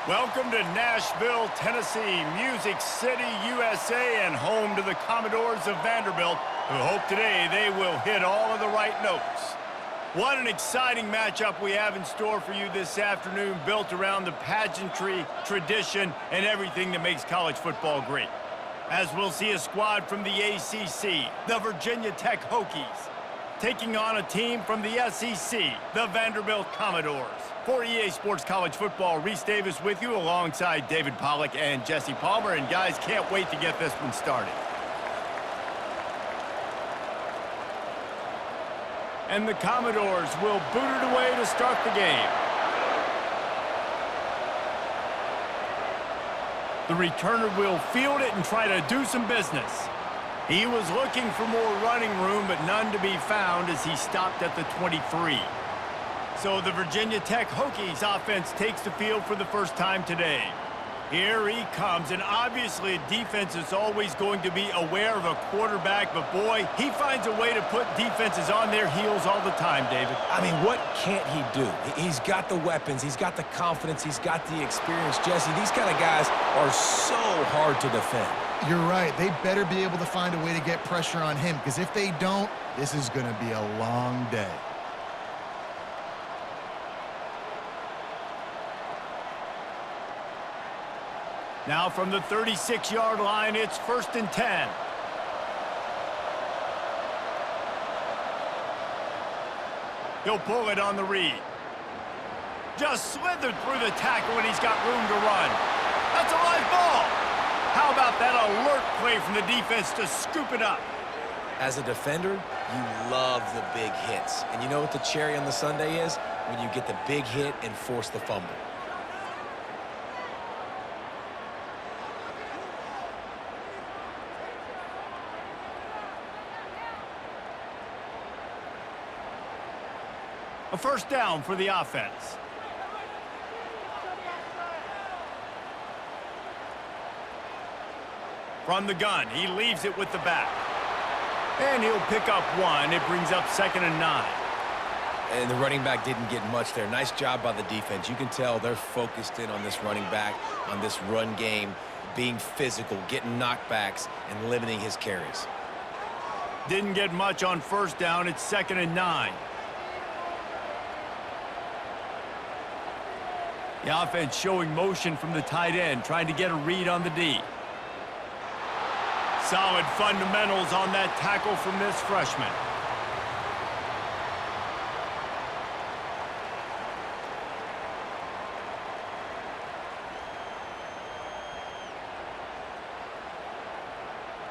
Welcome to Nashville, Tennessee, Music City, USA, and home to the Commodores of Vanderbilt, who hope today they will hit all of the right notes. What an exciting matchup we have in store for you this afternoon, built around the pageantry, tradition, and everything that makes college football great. As we'll see a squad from the ACC, the Virginia Tech Hokies, taking on a team from the SEC, the Vanderbilt Commodores. For EA Sports College Football, Reese Davis with you alongside David Pollack and Jesse Palmer. And guys, can't wait to get this one started. And the Commodores will boot it away to start the game. The returner will field it and try to do some business. He was looking for more running room, but none to be found as he stopped at the 23. So the Virginia Tech Hokies offense takes the field for the first time today. Here he comes, and obviously defense is always going to be aware of a quarterback, but boy, he finds a way to put defenses on their heels all the time, David. I mean, what can't he do? He's got the weapons, he's got the confidence, he's got the experience. Jesse, these kind of guys are so hard to defend. You're right. They better be able to find a way to get pressure on him, because if they don't, this is going to be a long day. Now from the 36-yard line, it's 1st and 10. He'll pull it on the read. Just slithered through the tackle, and he's got room to run. That's a live ball. How about that alert play from the defense to scoop it up? As a defender, you love the big hits. And you know what the cherry on the sundae is? When you get the big hit and force the fumble. A first down for the offense. From the gun, he leaves it with the back. And he'll pick up one. It brings up 2nd and 9. And the running back didn't get much there. Nice job by the defense. You can tell they're focused in on this running back, on this run game, being physical, getting knockbacks, and limiting his carries. Didn't get much on first down. It's 2nd and 9. The offense showing motion from the tight end, trying to get a read on the D. Solid fundamentals on that tackle from this freshman.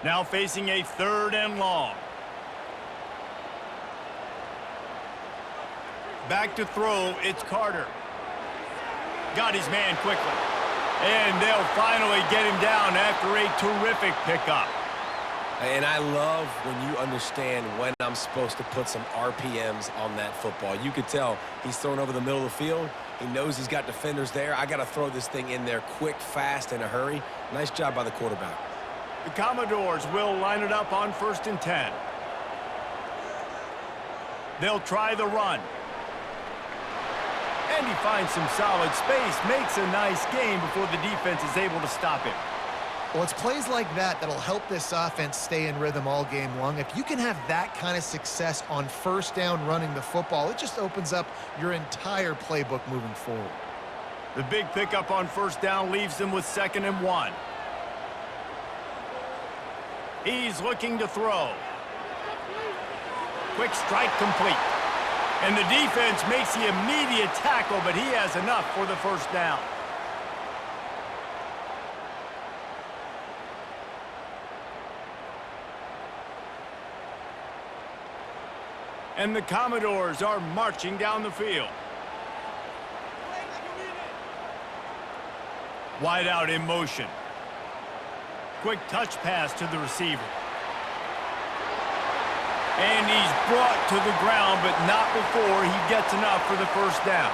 Now facing a 3rd and long. Back to throw, it's Carter. Got his man quickly. And they'll finally get him down after a terrific pickup. And I love when you understand when I'm supposed to put some RPMs on that football. You could tell he's thrown over the middle of the field. He knows he's got defenders there. I got to throw this thing in there quick, fast, in a hurry. Nice job by the quarterback. The Commodores will line it up on 1st and 10. They'll try the run. And he finds some solid space, makes a nice gain before the defense is able to stop him. Well, it's plays like that that'll help this offense stay in rhythm all game long. If you can have that kind of success on first down running the football, it just opens up your entire playbook moving forward. The big pickup on first down leaves them with 2nd and 1. He's looking to throw. Quick strike complete. And the defense makes the immediate tackle, but he has enough for the first down. And the Commodores are marching down the field. Wide out in motion. Quick touch pass to the receiver. And he's brought to the ground, but not before he gets enough for the first down.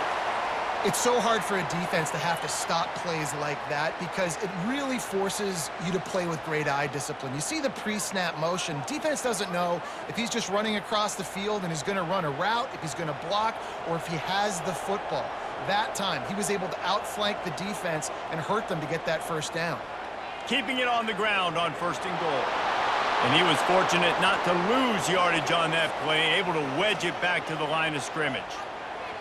It's so hard for a defense to have to stop plays like that because it really forces you to play with great eye discipline. You see the pre-snap motion. Defense doesn't know if he's just running across the field and he's going to run a route, if he's going to block, or if he has the football. That time, he was able to outflank the defense and hurt them to get that first down. Keeping it on the ground on 1st and goal. And he was fortunate not to lose yardage on that play, able to wedge it back to the line of scrimmage.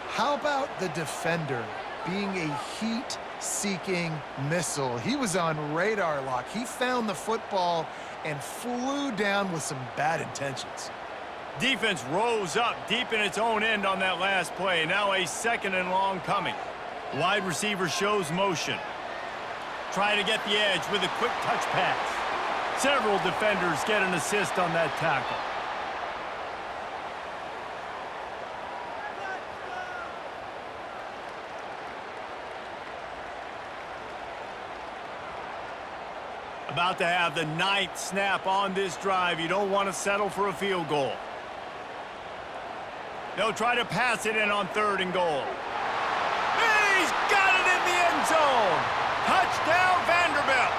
How about the defender being a heat-seeking missile? He was on radar lock. He found the football and flew down with some bad intentions. Defense rose up deep in its own end on that last play. Now a 2nd and long coming. Wide receiver shows motion. Trying to get the edge with a quick touch pass. Several defenders get an assist on that tackle. About to have the 9th snap on this drive. You don't want to settle for a field goal. They'll try to pass it in on 3rd and goal. He's got it in the end zone. Touchdown, Vanderbilt.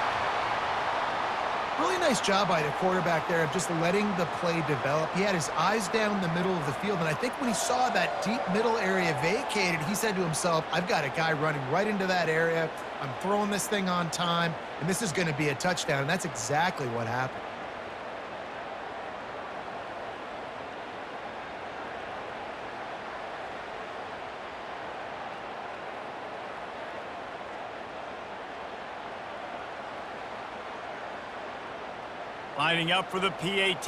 Really nice job by the quarterback there of just letting the play develop. He had his eyes down the middle of the field, and I think when he saw that deep middle area vacated, he said to himself, I've got a guy running right into that area. I'm throwing this thing on time, and this is going to be a touchdown, and that's exactly what happened. Lining up for the PAT.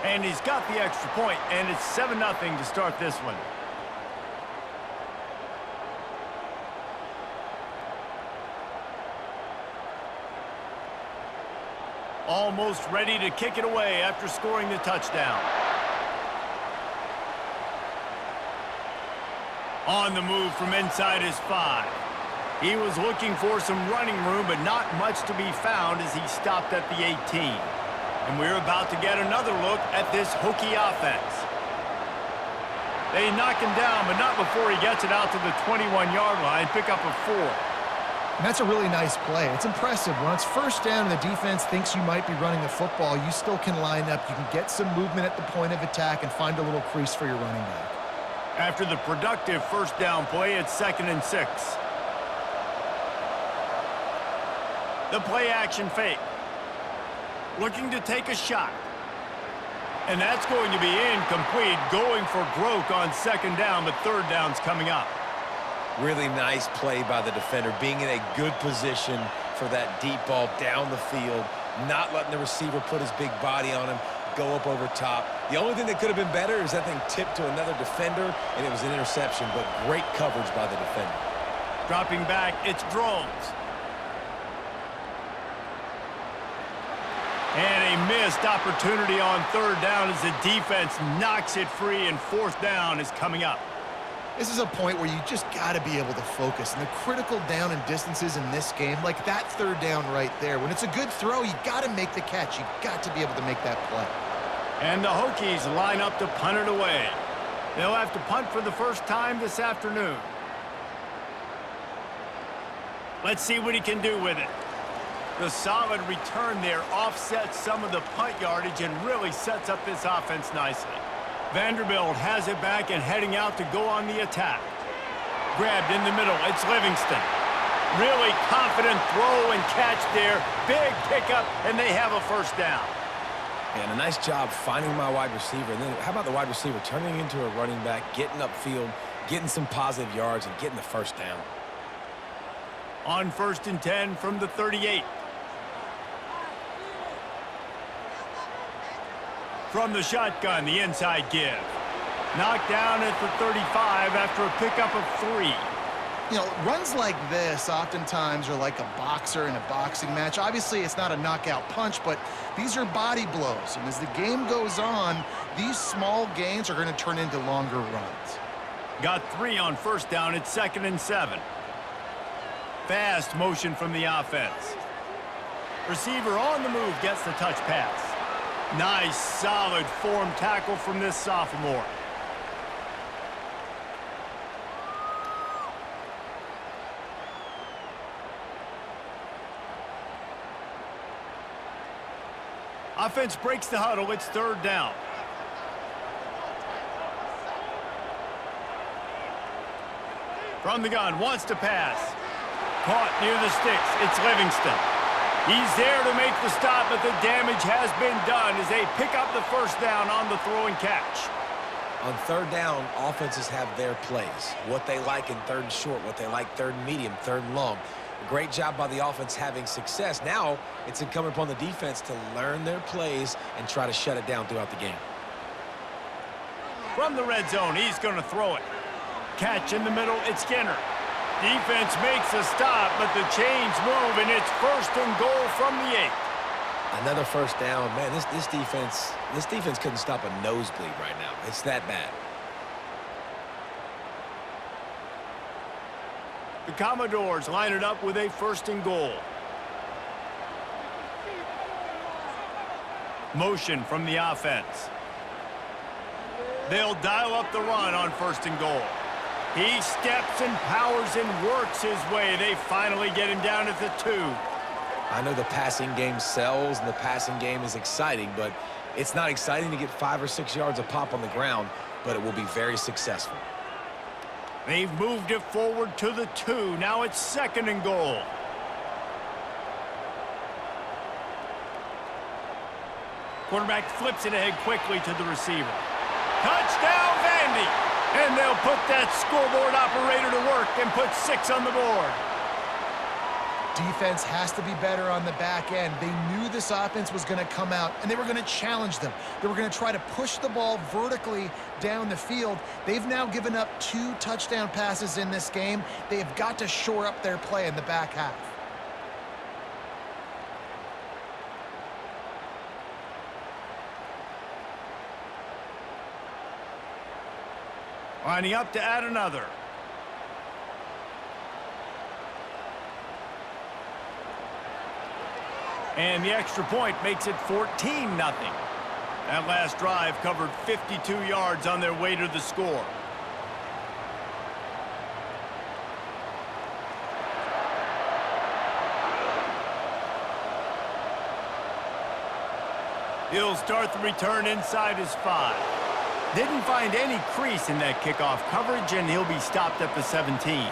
And he's got the extra point, and it's 7-0 to start this one. Almost ready to kick it away after scoring the touchdown. On the move from inside his 5. He was looking for some running room, but not much to be found as he stopped at the 18. And we're about to get another look at this Hokie offense. They knock him down, but not before he gets it out to the 21-yard line, pick up a 4. And that's a really nice play. It's impressive. When it's 1st down and the defense thinks you might be running the football, you still can line up. You can get some movement at the point of attack and find a little crease for your running back. After the productive 1st down play, it's 2nd and 6. The play action fake. Looking to take a shot. And that's going to be incomplete. Going for broke on 2nd down, but 3rd down's coming up. Really nice play by the defender, being in a good position for that deep ball down the field, not letting the receiver put his big body on him, go up over top. The only thing that could have been better is that thing tipped to another defender, and it was an interception, but great coverage by the defender. Dropping back, it's Drones. And a missed opportunity on 3rd down as the defense knocks it free, and 4th down is coming up. This is a point where you just got to be able to focus. And the critical down and distances in this game, like that 3rd down right there, when it's a good throw, you got to make the catch. You got to be able to make that play. And the Hokies line up to punt it away. They'll have to punt for the first time this afternoon. Let's see what he can do with it. The solid return there offsets some of the punt yardage and really sets up this offense nicely. Vanderbilt has it back and heading out to go on the attack. Grabbed in the middle, it's Livingston. Really confident throw and catch there. Big pickup, and they have a 1st down. And a nice job finding my wide receiver. And then how about the wide receiver turning into a running back, getting upfield, getting some positive yards, and getting the 1st down. On 1st and 10 from the 38. From the shotgun, the inside give. Knocked down at the 35 after a pickup of 3. You know, runs like this oftentimes are like a boxer in a boxing match. Obviously, it's not a knockout punch, but these are body blows. And as the game goes on, these small gains are going to turn into longer runs. Got 3 on 1st down. It's 2nd and 7. Fast motion from the offense. Receiver on the move gets the touch pass. Nice, solid form tackle from this sophomore. Offense breaks the huddle. It's 3rd down. From the gun, wants to pass. Caught near the sticks. It's Livingston. He's there to make the stop, but the damage has been done as they pick up the first down on the throw and catch. On third down, offenses have their plays. What they like in third and short, what they like third and medium, third and long. Great job by the offense having success. Now it's incumbent upon the defense to learn their plays and try to shut it down throughout the game. From the red zone, he's going to throw it. Catch in the middle, it's Skinner. Defense makes a stop, but the chains move, and it's first and goal from the 8. Another first down. Man, this defense couldn't stop a nosebleed right now. It's that bad. The Commodores line it up with a first and goal. Motion from the offense. They'll dial up the run on first and goal. He steps and powers and works his way. They finally get him down at the 2. I know the passing game sells and the passing game is exciting, but it's not exciting to get 5 or 6 yards of pop on the ground, but it will be very successful. They've moved it forward to the 2. Now it's second and goal. Quarterback flips it ahead quickly to the receiver. Touchdown, Vandy! And they'll put that scoreboard operator to work and put 6 on the board. Defense has to be better on the back end. They knew this offense was going to come out, and they were going to challenge them. They were going to try to push the ball vertically down the field. They've now given up 2 touchdown passes in this game. They have got to shore up their play in the back half. Lining up to add another. And the extra point makes it 14-0. That last drive covered 52 yards on their way to the score. He'll start the return inside his 5. Didn't find any crease in that kickoff coverage, and he'll be stopped at the 17.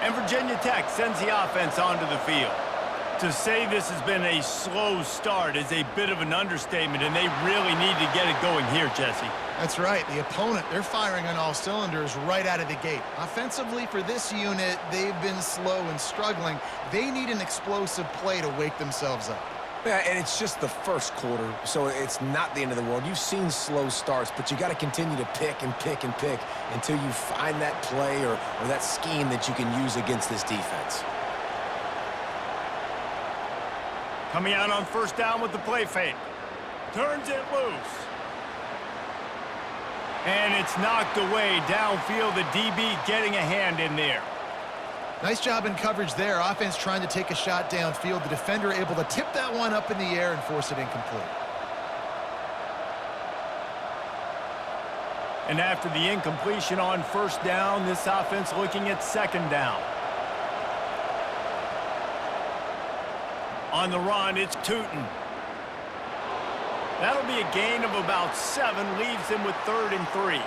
And Virginia Tech sends the offense onto the field. To say this has been a slow start is a bit of an understatement, and they really need to get it going here, Jesse. That's right. The opponent, they're firing on all cylinders right out of the gate. Offensively, for this unit, they've been slow and struggling. They need an explosive play to wake themselves up. Yeah, and it's just the first quarter, so it's not the end of the world. You've seen slow starts, but you got to continue to pick and pick and pick until you find that play or that scheme that you can use against this defense. Coming out on first down with the play fake. Turns it loose. And it's knocked away downfield. The DB getting a hand in there. Nice job in coverage there. Offense trying to take a shot downfield. The defender able to tip that one up in the air and force it incomplete. And after the incompletion on first down, this offense looking at second down. On the run, it's Tootin. That'll be a gain of about 7, leaves him with 3rd and 3.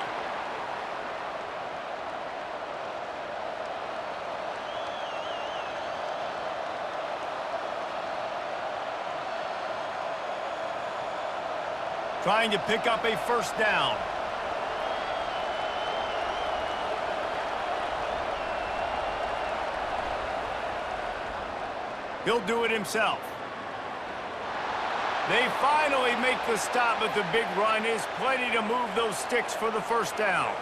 Trying to pick up a first down. He'll do it himself. They finally make the stop, but the big run is plenty to move those sticks for the first down.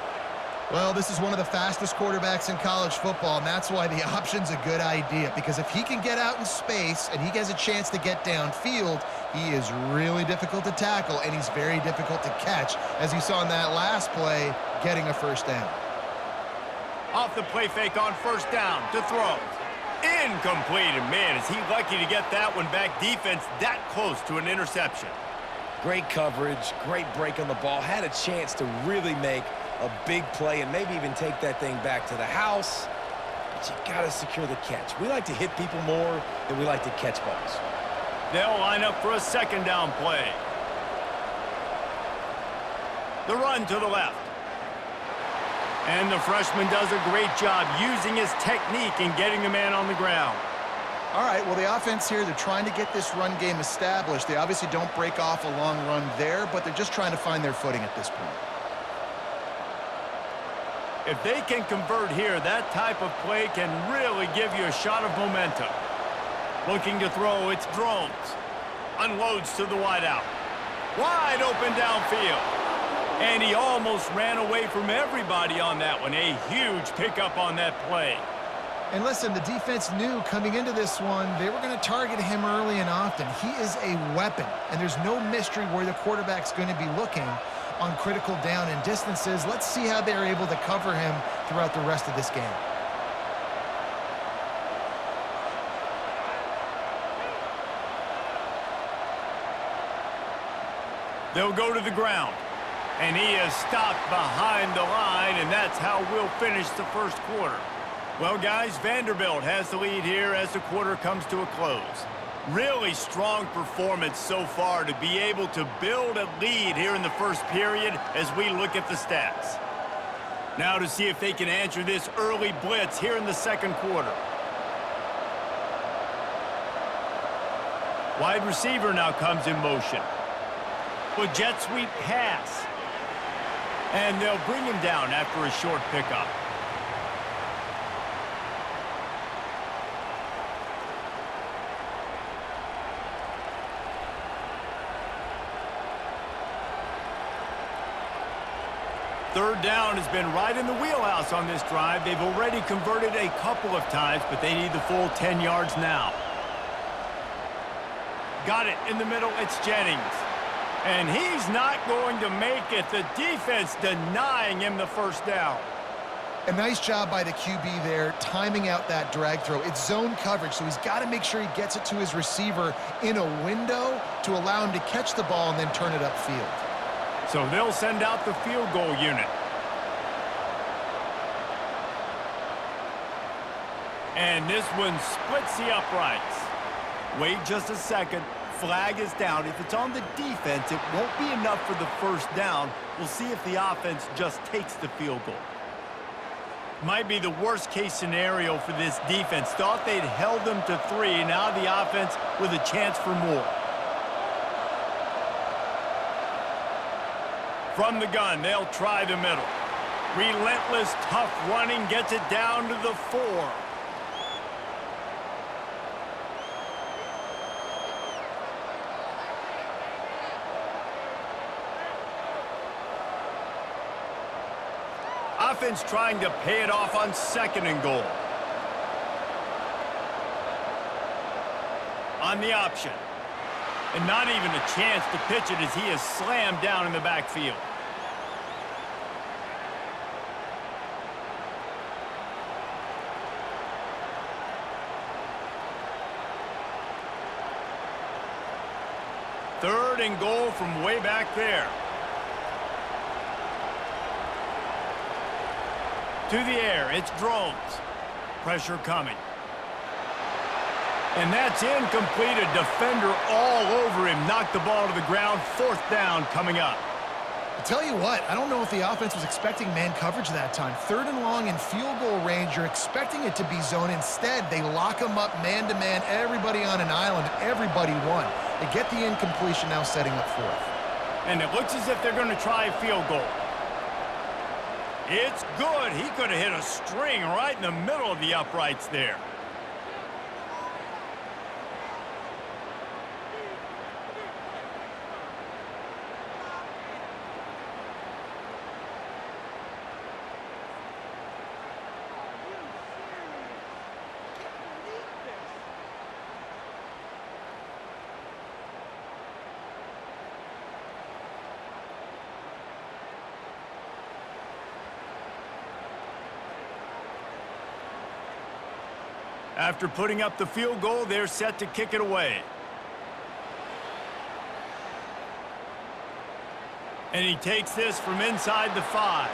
Well, this is one of the fastest quarterbacks in college football, and that's why the option's a good idea, because if he can get out in space and he has a chance to get downfield, he is really difficult to tackle, and he's very difficult to catch, as you saw in that last play, getting a first down. Off the play fake on first down to throw. Incomplete, and man, is he lucky to get that one back. Defense that close to an interception. Great coverage, great break on the ball. Had a chance to really make a big play and maybe even take that thing back to the house. But you got to secure the catch. We like to hit people more than we like to catch balls. They'll line up for a second down play. The run to the left. And the freshman does a great job using his technique and getting the man on the ground. All right, well, the offense here, they're trying to get this run game established. They obviously don't break off a long run there, but they're just trying to find their footing at this point. If they can convert here, that type of play can really give you a shot of momentum. Looking to throw, it's Drones. Unloads to the wideout. Wide open downfield. And he almost ran away from everybody on that one. A huge pickup on that play. And listen, the defense knew coming into this one, they were going to target him early and often. He is a weapon, and there's no mystery where the quarterback's going to be looking on critical down and distances. Let's see how they're able to cover him throughout the rest of this game. They'll go to the ground. And he is stopped behind the line, and that's how we'll finish the first quarter. Well, guys, Vanderbilt has the lead here as the quarter comes to a close. Really strong performance so far to be able to build a lead here in the first period as we look at the stats. Now to see if they can answer this early blitz here in the second quarter. Wide receiver now comes in motion. With jet sweep pass. And they'll bring him down after a short pickup. Third down has been right in the wheelhouse on this drive. They've already converted a couple of times, but they need the full 10 yards now. Got it in the middle. It's Jennings. And he's not going to make it. The defense denying him the first down. A nice job by the QB there, timing out that drag throw. It's zone coverage, so he's got to make sure he gets it to his receiver in a window to allow him to catch the ball and then turn it upfield. So they'll send out the field goal unit. And this one splits the uprights. Wait just a second. Flag is down. If it's on the defense, it won't be enough for the first down. We'll see if the offense just takes the field goal. Might be the worst case scenario for this defense. Thought they'd held them to 3. Now the offense with a chance for more. From the gun, they'll try the middle. Relentless, tough running gets it down to the 4. Offense trying to pay it off on 2nd and goal. On the option. And not even a chance to pitch it as he is slammed down in the backfield. Third and goal from way back there. To the air, it's Drones. Pressure coming. And that's incomplete. A defender all over him. Knocked the ball to the ground. 4th down coming up. I tell you what, I don't know if the offense was expecting man coverage that time. 3rd and long in field goal range, you're expecting it to be zone. Instead, they lock them up man-to-man, everybody on an island, everybody won. They get the incompletion now setting up 4th. And it looks as if they're going to try a field goal. It's good. He could have hit a string right in the middle of the uprights there. After putting up the field goal, they're set to kick it away. And he takes this from inside the 5.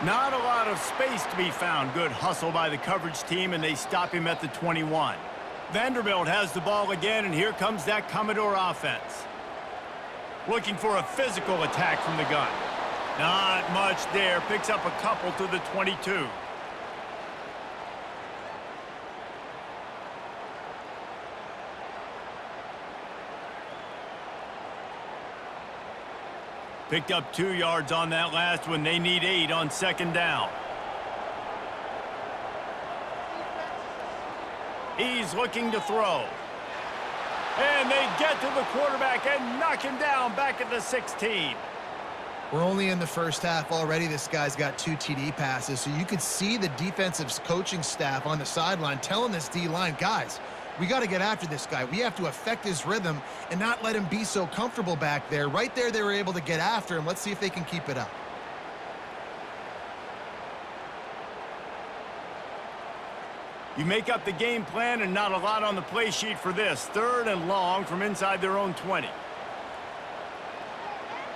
Not a lot of space to be found. Good hustle by the coverage team, and they stop him at the 21. Vanderbilt has the ball again, and here comes that Commodore offense. Looking for a physical attack from the gun. Not much there. Picks up a couple to the 22. Picked up 2 yards on that last one. They need 8 on second down. He's looking to throw. And they get to the quarterback and knock him down back at the 16. We're only in the first half already. This guy's got 2 TD passes, so you could see the defensive coaching staff on the sideline telling this D-line, guys, we got to get after this guy. We have to affect his rhythm and not let him be so comfortable back there. Right there, they were able to get after him. Let's see if they can keep it up. You make up the game plan and not a lot on the play sheet for this. 3rd and long from inside their own 20.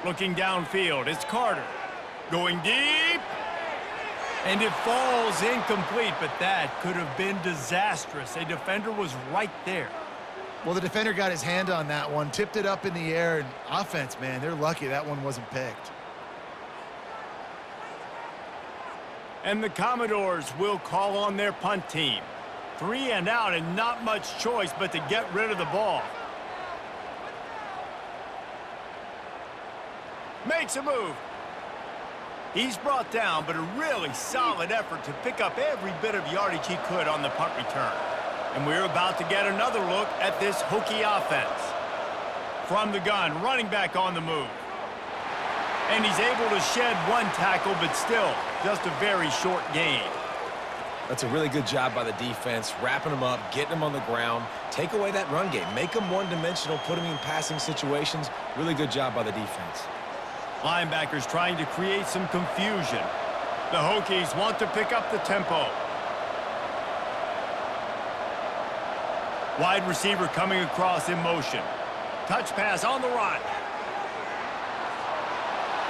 Looking downfield, it's Carter. Going deep. And it falls incomplete, but that could have been disastrous. A defender was right there. Well, the defender got his hand on that one, tipped it up in the air, and offense, man, they're lucky that one wasn't picked. And the Commodores will call on their punt team. 3 and out and not much choice but to get rid of the ball. Makes a move. He's brought down, but a really solid effort to pick up every bit of yardage he could on the punt return. And we're about to get another look at this Hokie offense. From the gun, running back on the move. And he's able to shed 1 tackle, but still just a very short gain. That's a really good job by the defense, wrapping them up, getting them on the ground, take away that run game, make them one-dimensional, put them in passing situations. Really good job by the defense. Linebackers trying to create some confusion. The Hokies want to pick up the tempo. Wide receiver coming across in motion. Touch pass on the run.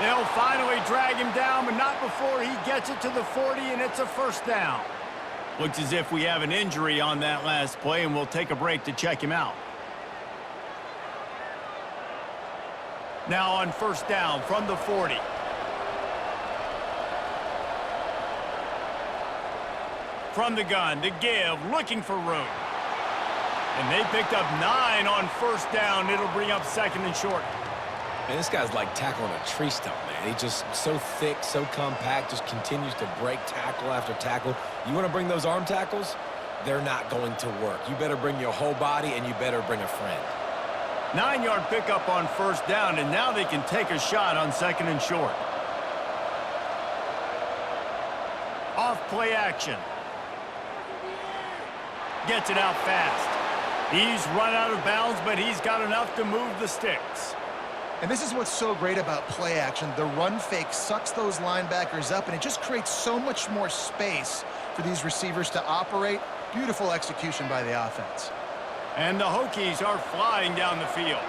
They'll finally drag him down, but not before he gets it to the 40, and it's a first down. Looks as if we have an injury on that last play, and we'll take a break to check him out. Now on first down from the 40. From the gun to give, looking for room. And they picked up 9 on first down. It'll bring up 2nd and short. Man, this guy's like tackling a tree stump, man. He's just so thick, so compact, just continues to break tackle after tackle. You want to bring those arm tackles? They're not going to work. You better bring your whole body, and you better bring a friend. 9-yard pickup on first down, and now they can take a shot on 2nd and short. Off play action. Gets it out fast. He's run out of bounds, but he's got enough to move the sticks. And this is what's so great about play action. The run fake sucks those linebackers up, and it just creates so much more space for these receivers to operate. Beautiful execution by the offense. And the Hokies are flying down the field.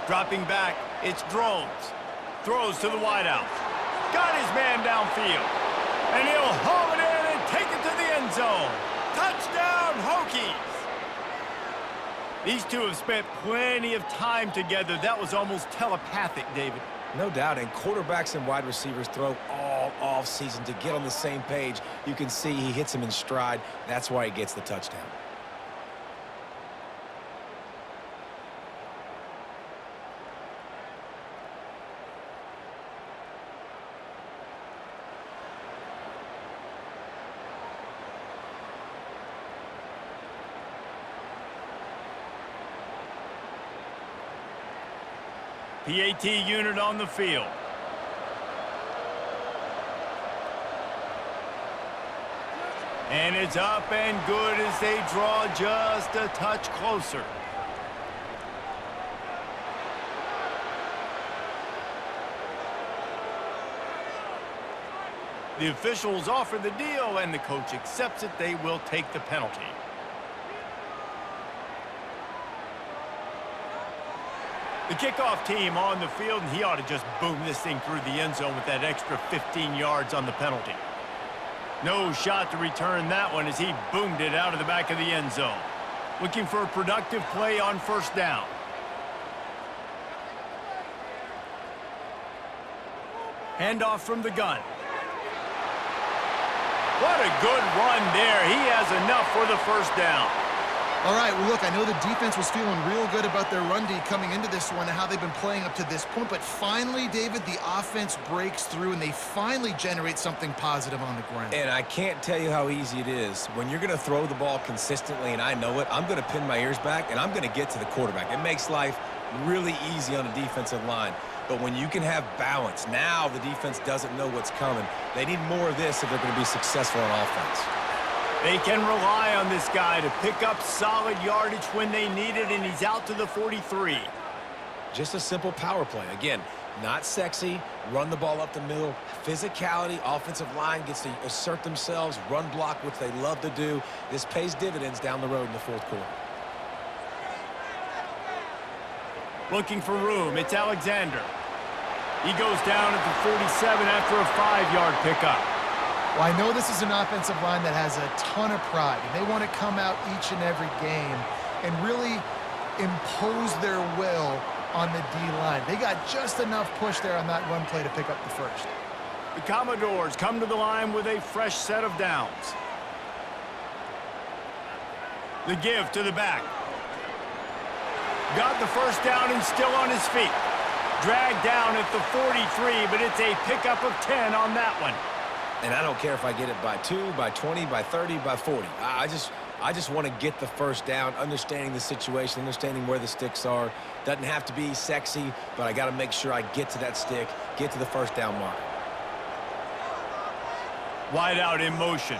Dropping back, it's Drones. Throws to the wideout. Got his man downfield. And he'll haul it in and take it to the end zone. Touchdown, Hokies! These two have spent plenty of time together. That was almost telepathic, David. No doubt, and quarterbacks and wide receivers throw all off-season to get on the same page. You can see he hits him in stride. That's why he gets the touchdown. PAT unit on the field. And it's up and good as they draw just a touch closer. The officials offer the deal, and the coach accepts it. They will take the penalty. The kickoff team on the field, and he ought to just boom this thing through the end zone with that extra 15 yards on the penalty. No shot to return that one as he boomed it out of the back of the end zone. Looking for a productive play on first down. Handoff from the gun. What a good run there. He has enough for the first down. All right, well, look, I know the defense was feeling real good about their run D coming into this one and how they've been playing up to this point, but finally, David, the offense breaks through and they finally generate something positive on the ground. And I can't tell you how easy it is. When you're going to throw the ball consistently, and I know it, I'm going to pin my ears back, and I'm going to get to the quarterback. It makes life really easy on the defensive line. But when you can have balance, now the defense doesn't know what's coming. They need more of this if they're going to be successful on offense. They can rely on this guy to pick up solid yardage when they need it, and he's out to the 43. Just a simple power play. Again, not sexy, run the ball up the middle, physicality, offensive line gets to assert themselves, run block, which they love to do. This pays dividends down the road in the fourth quarter. Looking for room, it's Alexander. He goes down at the 47 after a 5-yard pickup. Well, I know this is an offensive line that has a ton of pride, and they want to come out each and every game and really impose their will on the D-line. They got just enough push there on that run play to pick up the first. The Commodores come to the line with a fresh set of downs. The give to the back. Got the first down and still on his feet. Dragged down at the 43, but it's a pickup of 10 on that one. And I don't care if I get it by 2, by 20, by 30, by 40. I just want to get the first down, understanding the situation, understanding where the sticks are. Doesn't have to be sexy, but I got to make sure I get to that stick, get to the first down mark. Wide out in motion.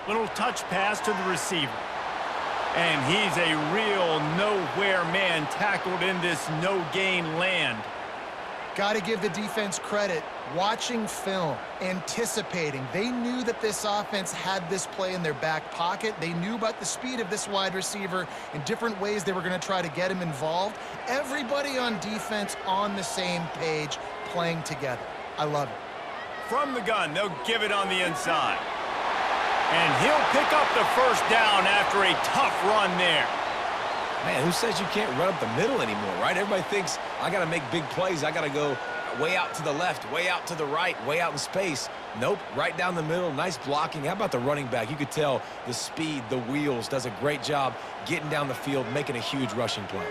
Little touch pass to the receiver. And he's a real nowhere man tackled in this no-gain land. Got to give the defense credit. Watching film, anticipating. They knew that this offense had this play in their back pocket. They knew about the speed of this wide receiver in different ways they were going to try to get him involved. Everybody on defense on the same page, playing together. I love it. From the gun, they'll give it on the inside. And he'll pick up the first down after a tough run there. Man, who says you can't run up the middle anymore, right? Everybody thinks I got to make big plays. I got to go way out to the left, way out to the right, way out in space. Nope, right down the middle, nice blocking. How about the running back? You could tell the speed, the wheels, does a great job getting down the field, making a huge rushing play.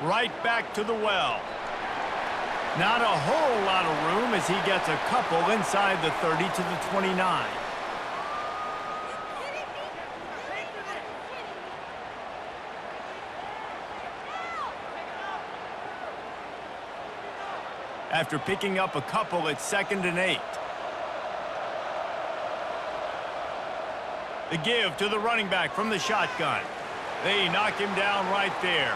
Right back to the well. Not a whole lot of room as he gets a couple inside the 30 to the 29. After picking up a couple, it's 2nd and 8. The give to the running back from the shotgun. They knock him down right there.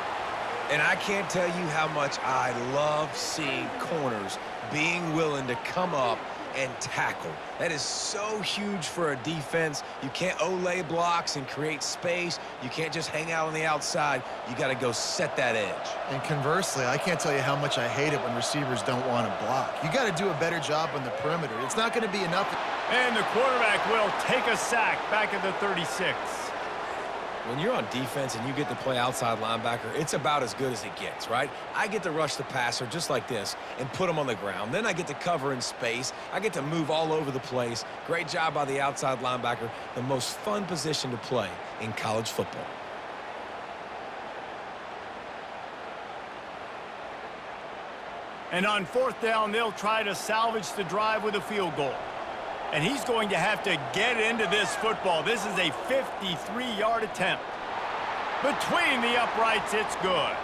And I can't tell you how much I love seeing corners being willing to come up and tackle. That is so huge for a defense. You can't Olay blocks and create space. You can't just hang out on the outside. You got to go set that edge. And conversely, I can't tell you how much I hate it when receivers don't want to block. You got to do a better job on the perimeter. It's not going to be enough. And the quarterback will take a sack back at the 36. When you're on defense and you get to play outside linebacker, it's about as good as it gets, right? I get to rush the passer just like this and put him on the ground. Then I get to cover in space. I get to move all over the place. Great job by the outside linebacker. The most fun position to play in college football. And on 4th down, they'll try to salvage the drive with a field goal. And he's going to have to get into this football. This is a 53-yard attempt. Between the uprights, it's good.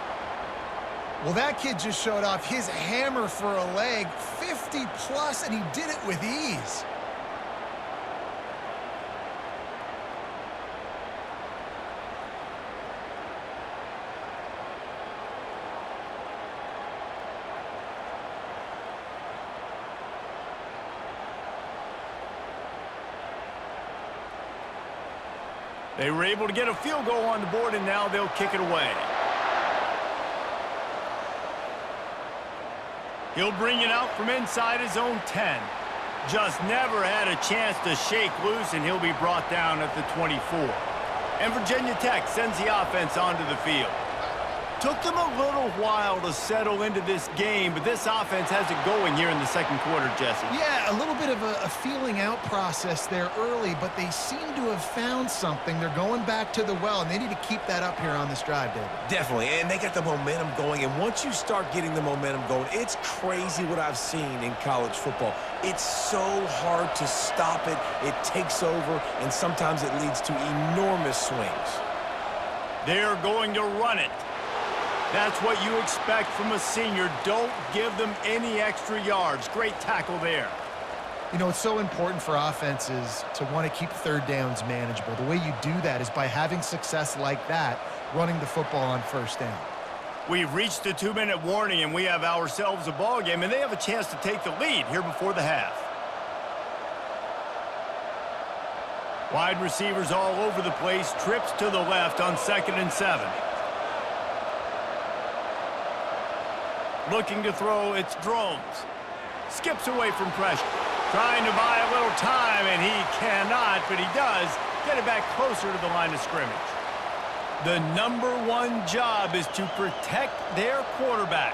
Well, that kid just showed off his hammer for a leg, 50-plus, and he did it with ease. They were able to get a field goal on the board, and now they'll kick it away. He'll bring it out from inside his own 10. Just never had a chance to shake loose, and he'll be brought down at the 24. And Virginia Tech sends the offense onto the field. Took them a little while to settle into this game, but this offense has it going here in the second quarter, Jesse. Yeah, a little bit of a feeling out process there early, but they seem to have found something. They're going back to the well, and they need to keep that up here on this drive, David. Definitely, and they got the momentum going, and once you start getting the momentum going, it's crazy what I've seen in college football. It's so hard to stop it. It takes over, and sometimes it leads to enormous swings. They're going to run it. That's what you expect from a senior. Don't give them any extra yards. Great tackle there. You know, it's so important for offenses to want to keep third downs manageable. The way you do that is by having success like that, running the football on first down. We've reached the 2-minute warning, and we have ourselves a ball game, and they have a chance to take the lead here before the half. Wide receivers all over the place. Trips to the left on 2nd and 7. Looking to throw, it's Drones. Skips away from pressure. Trying to buy a little time, and he cannot, but he does get it back closer to the line of scrimmage. The #1 job is to protect their quarterback,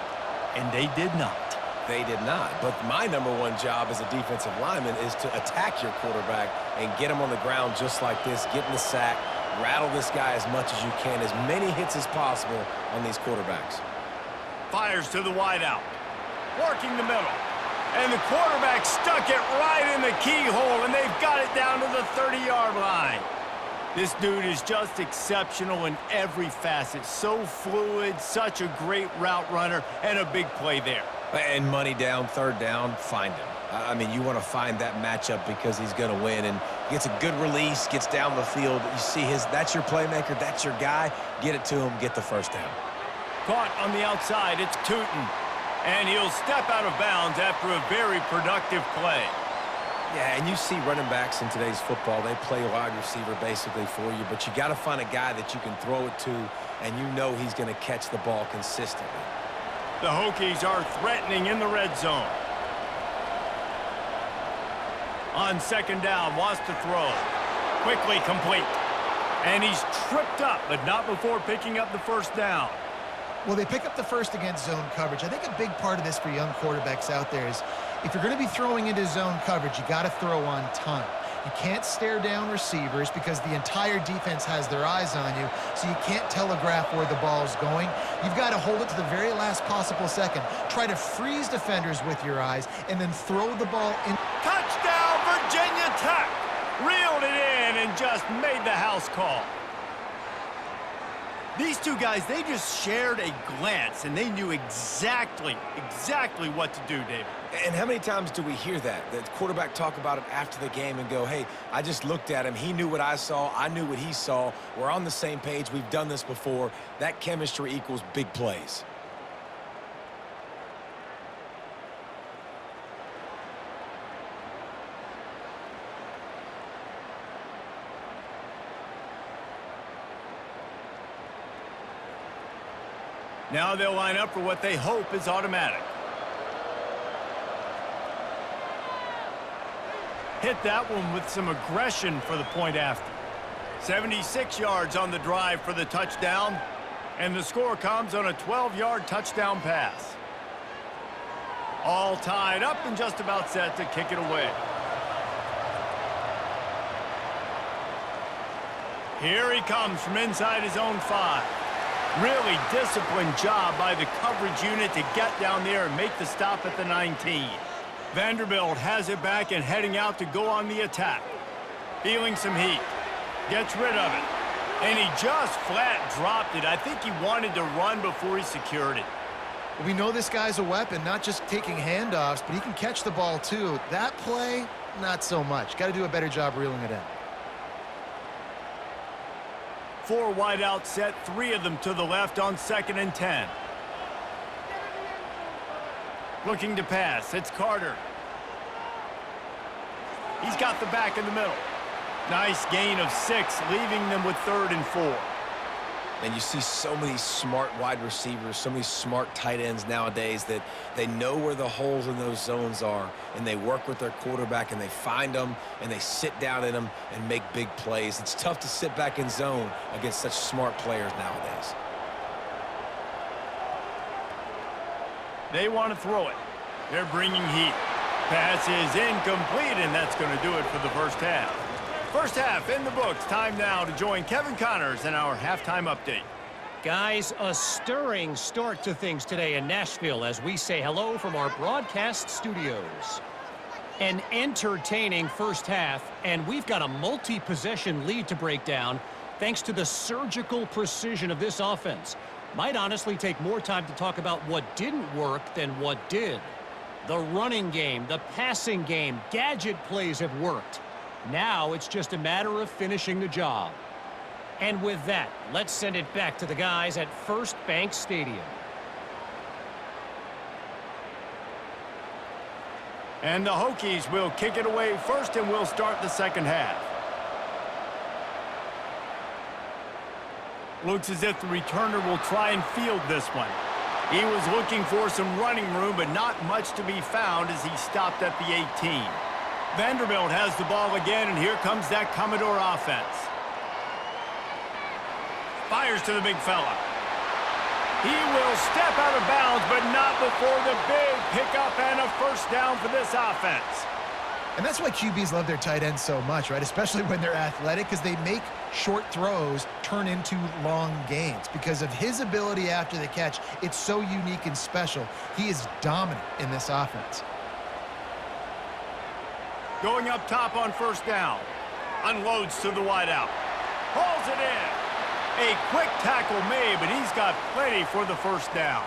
and they did not. They did not, but my #1 job as a defensive lineman is to attack your quarterback and get him on the ground just like this, get in the sack, rattle this guy as much as you can, as many hits as possible on these quarterbacks. Fires to the wideout. Working the middle. And the quarterback stuck it right in the keyhole, and they've got it down to the 30-yard line. This dude is just exceptional in every facet. So fluid, such a great route runner, and a big play there. And money down, third down, find him. I mean, you want to find that matchup because he's going to win, and gets a good release, gets down the field. You see that's your playmaker, that's your guy. Get it to him, get the first down. Caught on the outside, it's Tootin. And he'll step out of bounds after a very productive play. Yeah, and you see running backs in today's football, they play wide receiver basically for you, but you got to find a guy that you can throw it to, and you know he's going to catch the ball consistently. The Hokies are threatening in the red zone. On 2nd down, wants to throw. Quickly complete. And he's tripped up, but not before picking up the first down. Well, they pick up the first against zone coverage. I think a big part of this for young quarterbacks out there is if you're going to be throwing into zone coverage, you got to throw on time. You can't stare down receivers because the entire defense has their eyes on you, so you can't telegraph where the ball's going. You've got to hold it to the very last possible second. Try to freeze defenders with your eyes and then throw the ball in. Touchdown, Virginia Tech! Reeled it in and just made the house call. These two guys, they just shared a glance, and they knew exactly what to do, David. And how many times do we hear that? The quarterback talk about it after the game and go, hey, I just looked at him. He knew what I saw. I knew what he saw. We're on the same page. We've done this before. That chemistry equals big plays. Now they'll line up for what they hope is automatic. Hit that one with some aggression for the point after. 76 yards on the drive for the touchdown, and the score comes on a 12-yard touchdown pass. All tied up and just about set to kick it away. Here he comes from inside his own 5. Really disciplined job by the coverage unit to get down there and make the stop at the 19. Vanderbilt has it back and heading out to go on the attack. Feeling some heat. Gets rid of it. And he just flat dropped it. I think he wanted to run before he secured it. We know this guy's a weapon, not just taking handoffs, but he can catch the ball too. That play, not so much. Got to do a better job reeling it in. 4 wide out set, 3 of them to the left on 2nd and 10. Looking to pass, it's Carter. He's got the back in the middle. Nice gain of 6, leaving them with 3rd and 4. And you see so many smart wide receivers, so many smart tight ends nowadays that they know where the holes in those zones are, and they work with their quarterback, and they find them, and they sit down in them and make big plays. It's tough to sit back in zone against such smart players nowadays. They want to throw it. They're bringing heat. Pass is incomplete, and that's going to do it for the first half. First half in the books. Time now to join Kevin Connors in our halftime update. Guys, a stirring start to things today in Nashville as we say hello from our broadcast studios. An entertaining first half, and we've got a multi-possession lead to break down thanks to the surgical precision of this offense. Might honestly take more time to talk about what didn't work than what did. The running game, the passing game, gadget plays have worked. Now it's just a matter of finishing the job. And with that, let's send it back to the guys at First Bank Stadium. And the Hokies will kick it away first, and we'll start the second half. Looks as if the returner will try and field this one. He was looking for some running room, but not much to be found as he stopped at the 18. Vanderbilt has the ball again, and here comes that Commodore offense. Fires to the big fella. He will step out of bounds, but not before the big pickup and a first down for this offense. And that's why QBs love their tight ends so much, right? Especially when they're athletic, because they make short throws turn into long gains. Because of his ability after the catch, it's so unique and special. He is dominant in this offense. Going up top on first down. Unloads to the wideout. Hauls it in. A quick tackle made, but he's got plenty for the first down.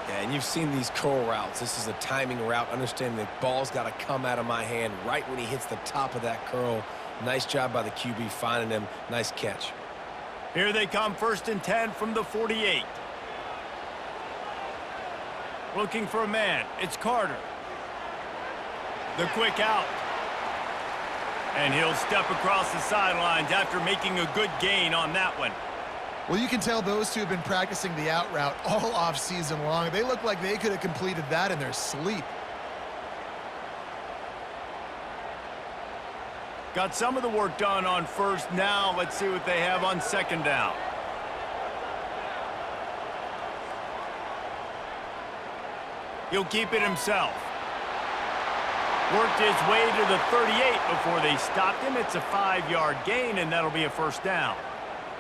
Yeah, and you've seen these curl routes. This is a timing route. Understanding the ball's got to come out of my hand right when he hits the top of that curl. Nice job by the QB finding him. Nice catch. Here they come, 1st and 10 from the 48. Looking for a man. It's Carter. The quick out. And he'll step across the sidelines after making a good gain on that one. Well, you can tell those two have been practicing the out route all off season long. They look like they could have completed that in their sleep. Got some of the work done on first. Now let's see what they have on second down. He'll keep it himself. Worked his way to the 38 before they stopped him. It's a 5-yard gain, and that'll be a first down.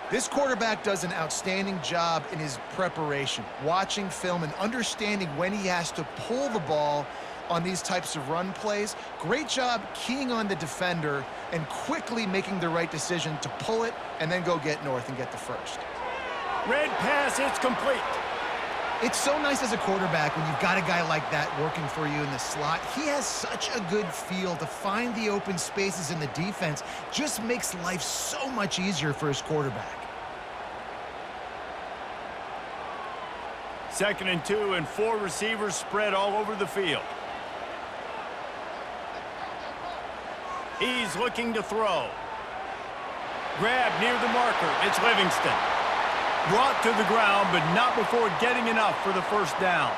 This quarterback does an outstanding job in his preparation, watching film and understanding when he has to pull the ball on these types of run plays. Great job keying on the defender and quickly making the right decision to pull it and then go get north and get the first. Red pass, it's complete. It's so nice as a quarterback when you've got a guy like that working for you in the slot. He has such a good feel to find the open spaces in the defense. Just makes life so much easier for his quarterback. 2nd and 2, and 4 receivers spread all over the field. He's looking to throw. Grab near the marker. It's Livingston. Brought to the ground, but not before getting enough for the first down.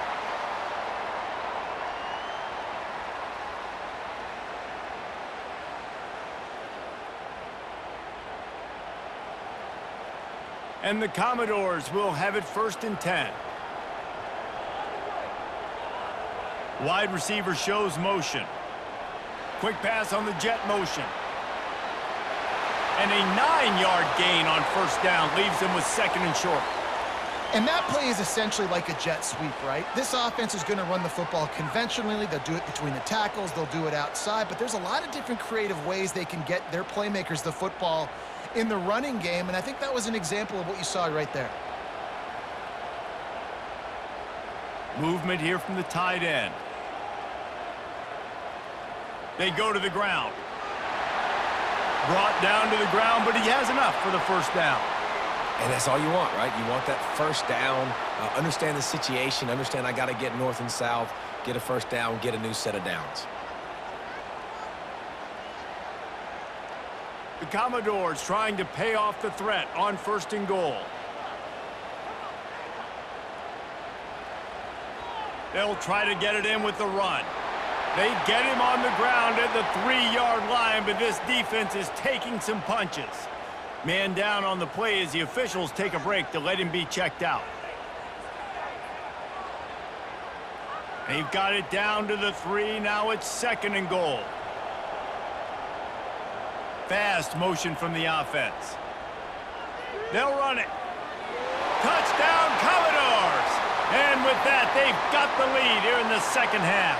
And the Commodores will have it 1st and 10. Wide receiver shows motion. Quick pass on the jet motion. And a 9-yard gain on first down leaves them with 2nd and short. And that play is essentially like a jet sweep, right? This offense is going to run the football conventionally. They'll do it between the tackles. They'll do it outside. But there's a lot of different creative ways they can get their playmakers the football in the running game. And I think that was an example of what you saw right there. Movement here from the tight end. They go to the ground. Brought down to the ground, but he has enough for the first down. And that's all you want, right? You want that first down, understand the situation, understand I got to get north and south, get a first down, get a new set of downs. The Commodores trying to pay off the threat on 1st and goal. They'll try to get it in with the run. They get him on the ground at the 3-yard line, but this defense is taking some punches. Man down on the play as the officials take a break to let him be checked out. They've got it down to the 3. Now it's 2nd and goal. Fast motion from the offense. They'll run it. Touchdown, Commodores! And with that, they've got the lead here in the 2nd half.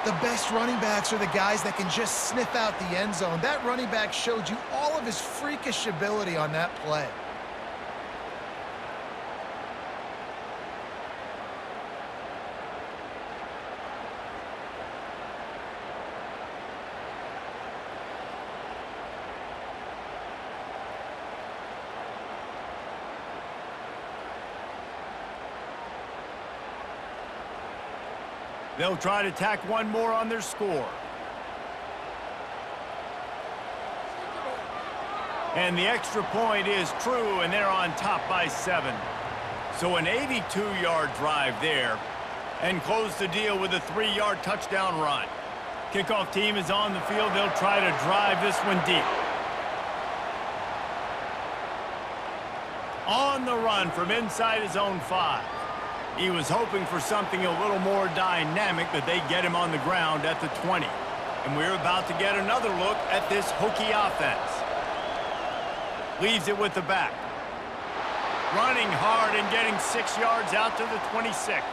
The best running backs are the guys that can just sniff out the end zone. That running back showed you all of his freakish ability on that play. They'll try to tack one more on their score. And the extra point is true, and they're on top by 7. So an 82-yard drive there, and close the deal with a 3-yard touchdown run. Kickoff team is on the field. They'll try to drive this one deep. On the run from inside his own 5. He was hoping for something a little more dynamic, but they get him on the ground at the 20. And we're about to get another look at this Hokie offense. Leaves it with the back. Running hard and getting 6 yards out to the 26.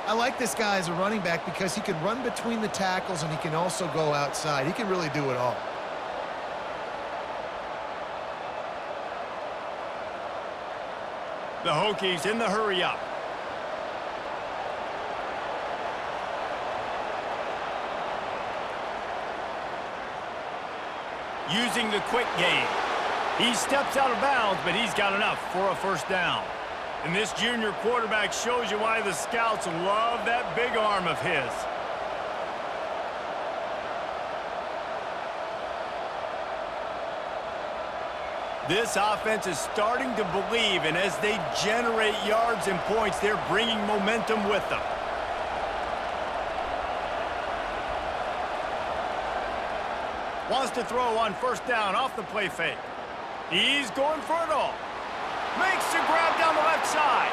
I like this guy as a running back because he can run between the tackles and he can also go outside. He can really do it all. The Hokies in the hurry up. Using the quick game. He steps out of bounds, but he's got enough for a 1st down. And this junior quarterback shows you why the scouts love that big arm of his. This offense is starting to believe, and as they generate yards and points, they're bringing momentum with them. Wants to throw on 1st down off the play fake. He's going for it all. Makes the grab down the left side.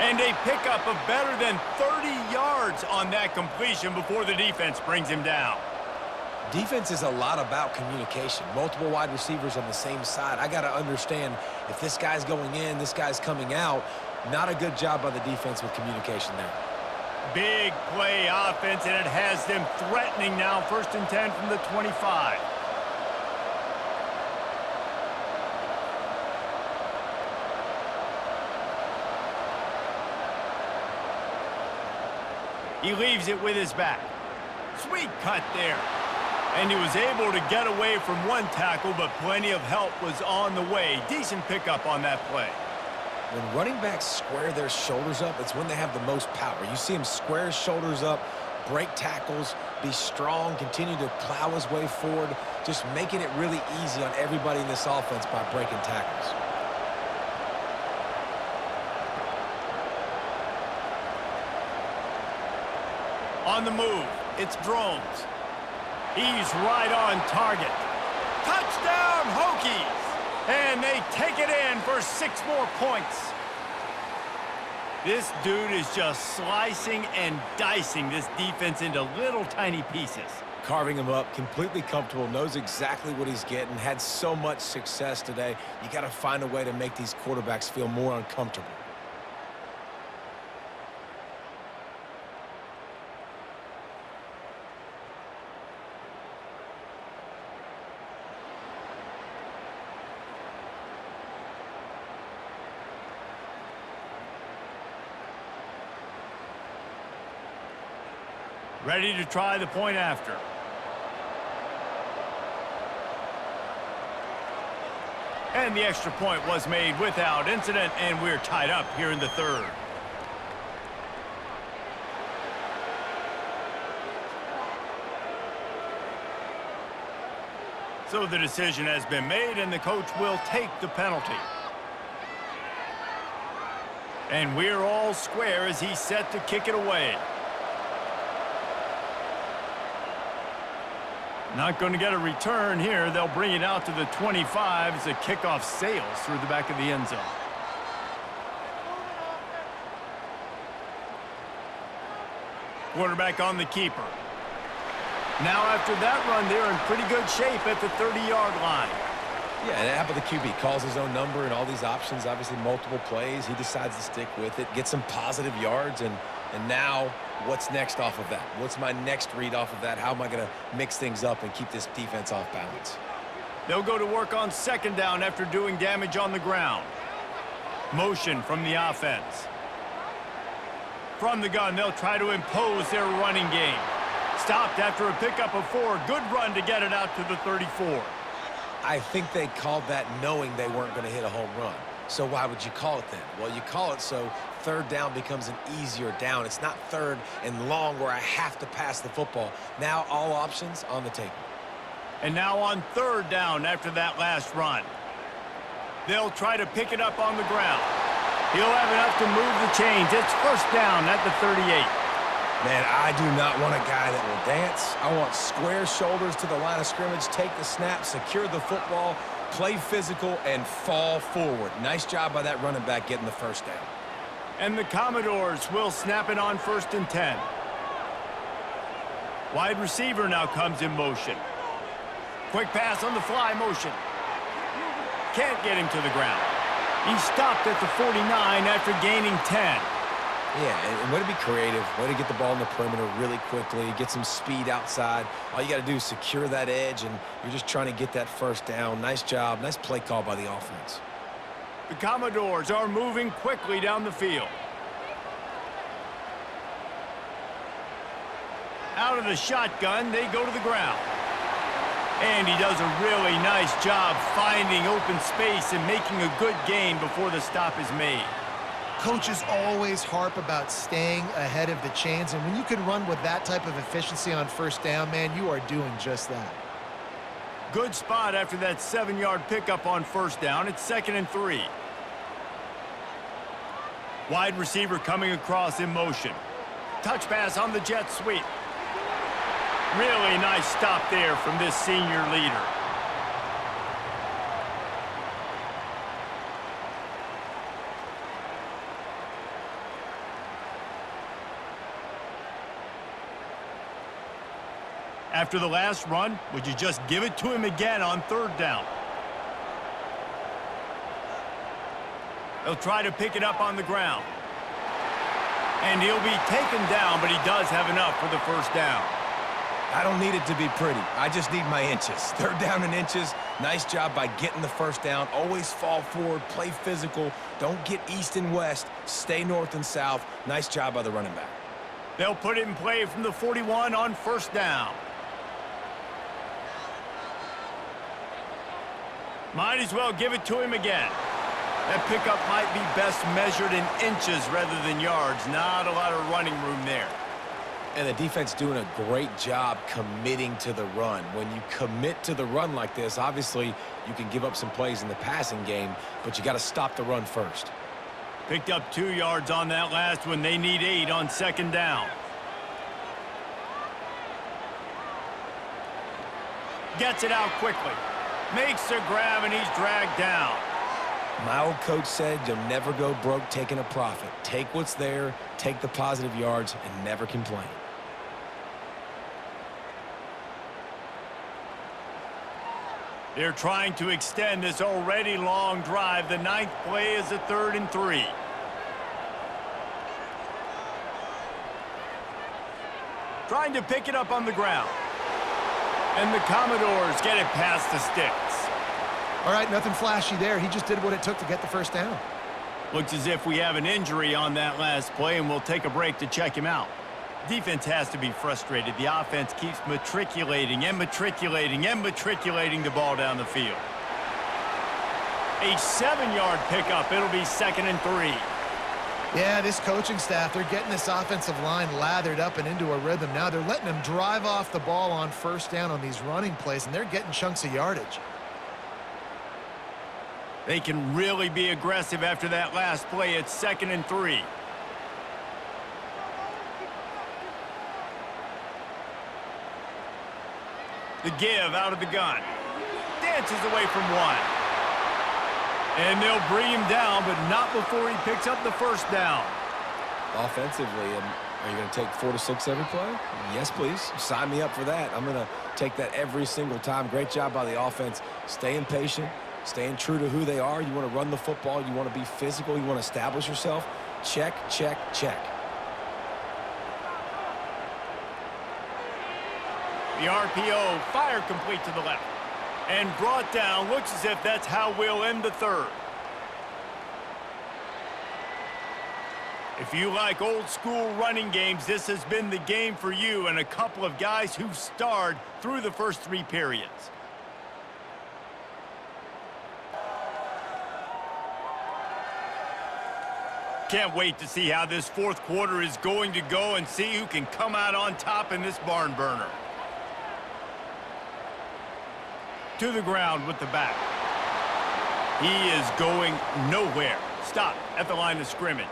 And a pickup of better than 30 yards on that completion before the defense brings him down. Defense is a lot about communication. Multiple wide receivers on the same side. I got to understand if this guy's going in, this guy's coming out. Not a good job by the defense with communication there. Big play offense, and it has them threatening now. 1st and 10 from the 25. He leaves it with his back. Sweet cut there. And he was able to get away from one tackle, but plenty of help was on the way. Decent pickup on that play. When running backs square their shoulders up, it's when they have the most power. You see him square his shoulders up, break tackles, be strong, continue to plow his way forward, just making it really easy on everybody in this offense by breaking tackles. On the move, it's Drones. He's right on target. Touchdown, Hokies! And they take it in for 6 more points. This dude is just slicing and dicing this defense into little tiny pieces. Carving him up, completely comfortable, knows exactly what he's getting, had so much success today. You got to find a way to make these quarterbacks feel more uncomfortable. Ready to try the point after. And the extra point was made without incident, and we're tied up here in the 3rd. So the decision has been made, and the coach will take the penalty. And we're all square as he's set to kick it away. Not going to get a return here. They'll bring it out to the 25 as the kickoff sails through the back of the end zone. Quarterback on the keeper. Now after that run, they're in pretty good shape at the 30-yard line. Yeah, and how about the QB? Calls his own number and all these options, obviously multiple plays. He decides to stick with it, get some positive yards, and now what's next off of that? What's my next read off of that? How am I going to mix things up and keep this defense off balance? They'll go to work on second down after doing damage on the ground. Motion from the offense. From the gun, they'll try to impose their running game. Stopped after a pickup of 4. Good run to get it out to the 34. I think they called that knowing they weren't going to hit a home run. So why would you call it then? Well, you call it so third down becomes an easier down. It's not third and long where I have to pass the football. Now all options on the table. And now on third down after that last run. They'll try to pick it up on the ground. He'll have enough to move the chains. It's first down at the 38. Man, I do not want a guy that will dance. I want square shoulders to the line of scrimmage, take the snap, secure the football, play physical, and fall forward. Nice job by that running back getting the first down. And the Commodores will snap it on 1st and 10. Wide receiver now comes in motion. Quick pass on the fly motion. Can't get him to the ground. He stopped at the 49 after gaining 10. Yeah, and way to be creative, way to get the ball in the perimeter really quickly, get some speed outside. All you got to do is secure that edge, and you're just trying to get that first down. Nice job, nice play call by the offense. The Commodores are moving quickly down the field. Out of the shotgun, they go to the ground. And he does a really nice job finding open space and making a good gain before the stop is made. Coaches always harp about staying ahead of the chains, and when you can run with that type of efficiency on first down, man, you are doing just that. Good spot after that 7-yard pickup on first down. It's 2nd and 3. Wide receiver coming across in motion. Touch pass on the jet sweep. Really nice stop there from this senior leader. After the last run, would you just give it to him again on third down? He'll try to pick it up on the ground. And he'll be taken down, but he does have enough for the first down. I don't need it to be pretty. I just need my inches. Third down in inches. Nice job by getting the first down. Always fall forward, play physical. Don't get east and west. Stay north and south. Nice job by the running back. They'll put it in play from the 41 on first down. Might as well give it to him again. That pickup might be best measured in inches rather than yards. Not a lot of running room there. And the defense doing a great job committing to the run. When you commit to the run like this, obviously you can give up some plays in the passing game, but you got to stop the run first. Picked up 2 yards on that last one. They need 8 on second down. Gets it out quickly. Makes the grab, and he's dragged down. My old coach said you'll never go broke taking a profit. Take what's there, take the positive yards, and never complain. They're trying to extend this already long drive. The 9th play is a 3rd and 3. Trying to pick it up on the ground. And the Commodores get it past the sticks. All right, nothing flashy there. He just did what it took to get the first down. Looks as if we have an injury on that last play, and we'll take a break to check him out. Defense has to be frustrated. The offense keeps matriculating and matriculating and matriculating the ball down the field. A 7-yard pickup. It'll be 2nd and 3. Yeah, this coaching staff, they're getting this offensive line lathered up and into a rhythm. Now they're letting them drive off the ball on first down on these running plays, and they're getting chunks of yardage. They can really be aggressive after that last play. It's 2nd and 3. The give out of the gun. Dances away from one. And they'll bring him down, but not before he picks up the first down. Offensively, Are you going to take 4 to 6 every play? Yes, please. Sign me up for that. I'm going to take that every single time. Great job by the offense. Staying patient, staying true to who they are. You want to run the football. You want to be physical. You want to establish yourself. Check, check, check. The RPO, fire complete to the left. And brought down. Looks as if that's how we'll end the third. If you like old-school running games, this has been the game for you and a couple of guys who've starred through the first 3 periods. Can't wait to see how this fourth quarter is going to go and see who can come out on top in this barn burner. To the ground with the back. He is going nowhere. Stop at the line of scrimmage.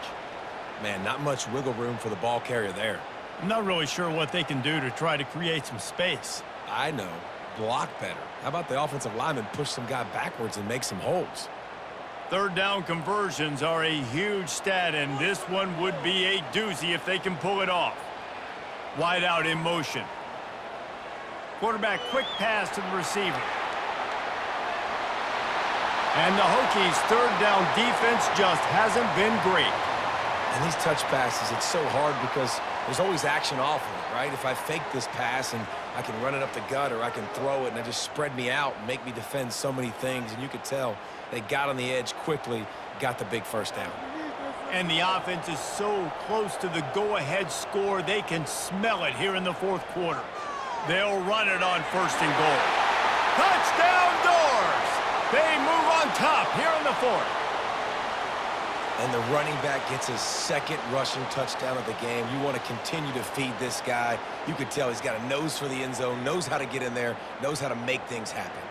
Man, not much wiggle room for the ball carrier there. I'm not really sure what they can do to try to create some space. I know. Block better. How about the offensive lineman push some guy backwards and make some holes? Third down conversions are a huge stat, and this one would be a doozy if they can pull it off. Wide out in motion. Quarterback quick pass to the receiver. And the Hokies' third down defense just hasn't been great. And these touch passes, it's so hard because there's always action off of it, right? If I fake this pass and I can run it up the gut or I can throw it and it just spread me out and make me defend so many things. And you could tell they got on the edge quickly, got the big first down. And the offense is so close to the go-ahead score, they can smell it here in the fourth quarter. They'll run it on first and goal. Touchdown Doors! They move on top here in the fourth. And the running back gets his second rushing touchdown of the game. You want to continue to feed this guy. You could tell he's got a nose for the end zone, knows how to get in there, knows how to make things happen.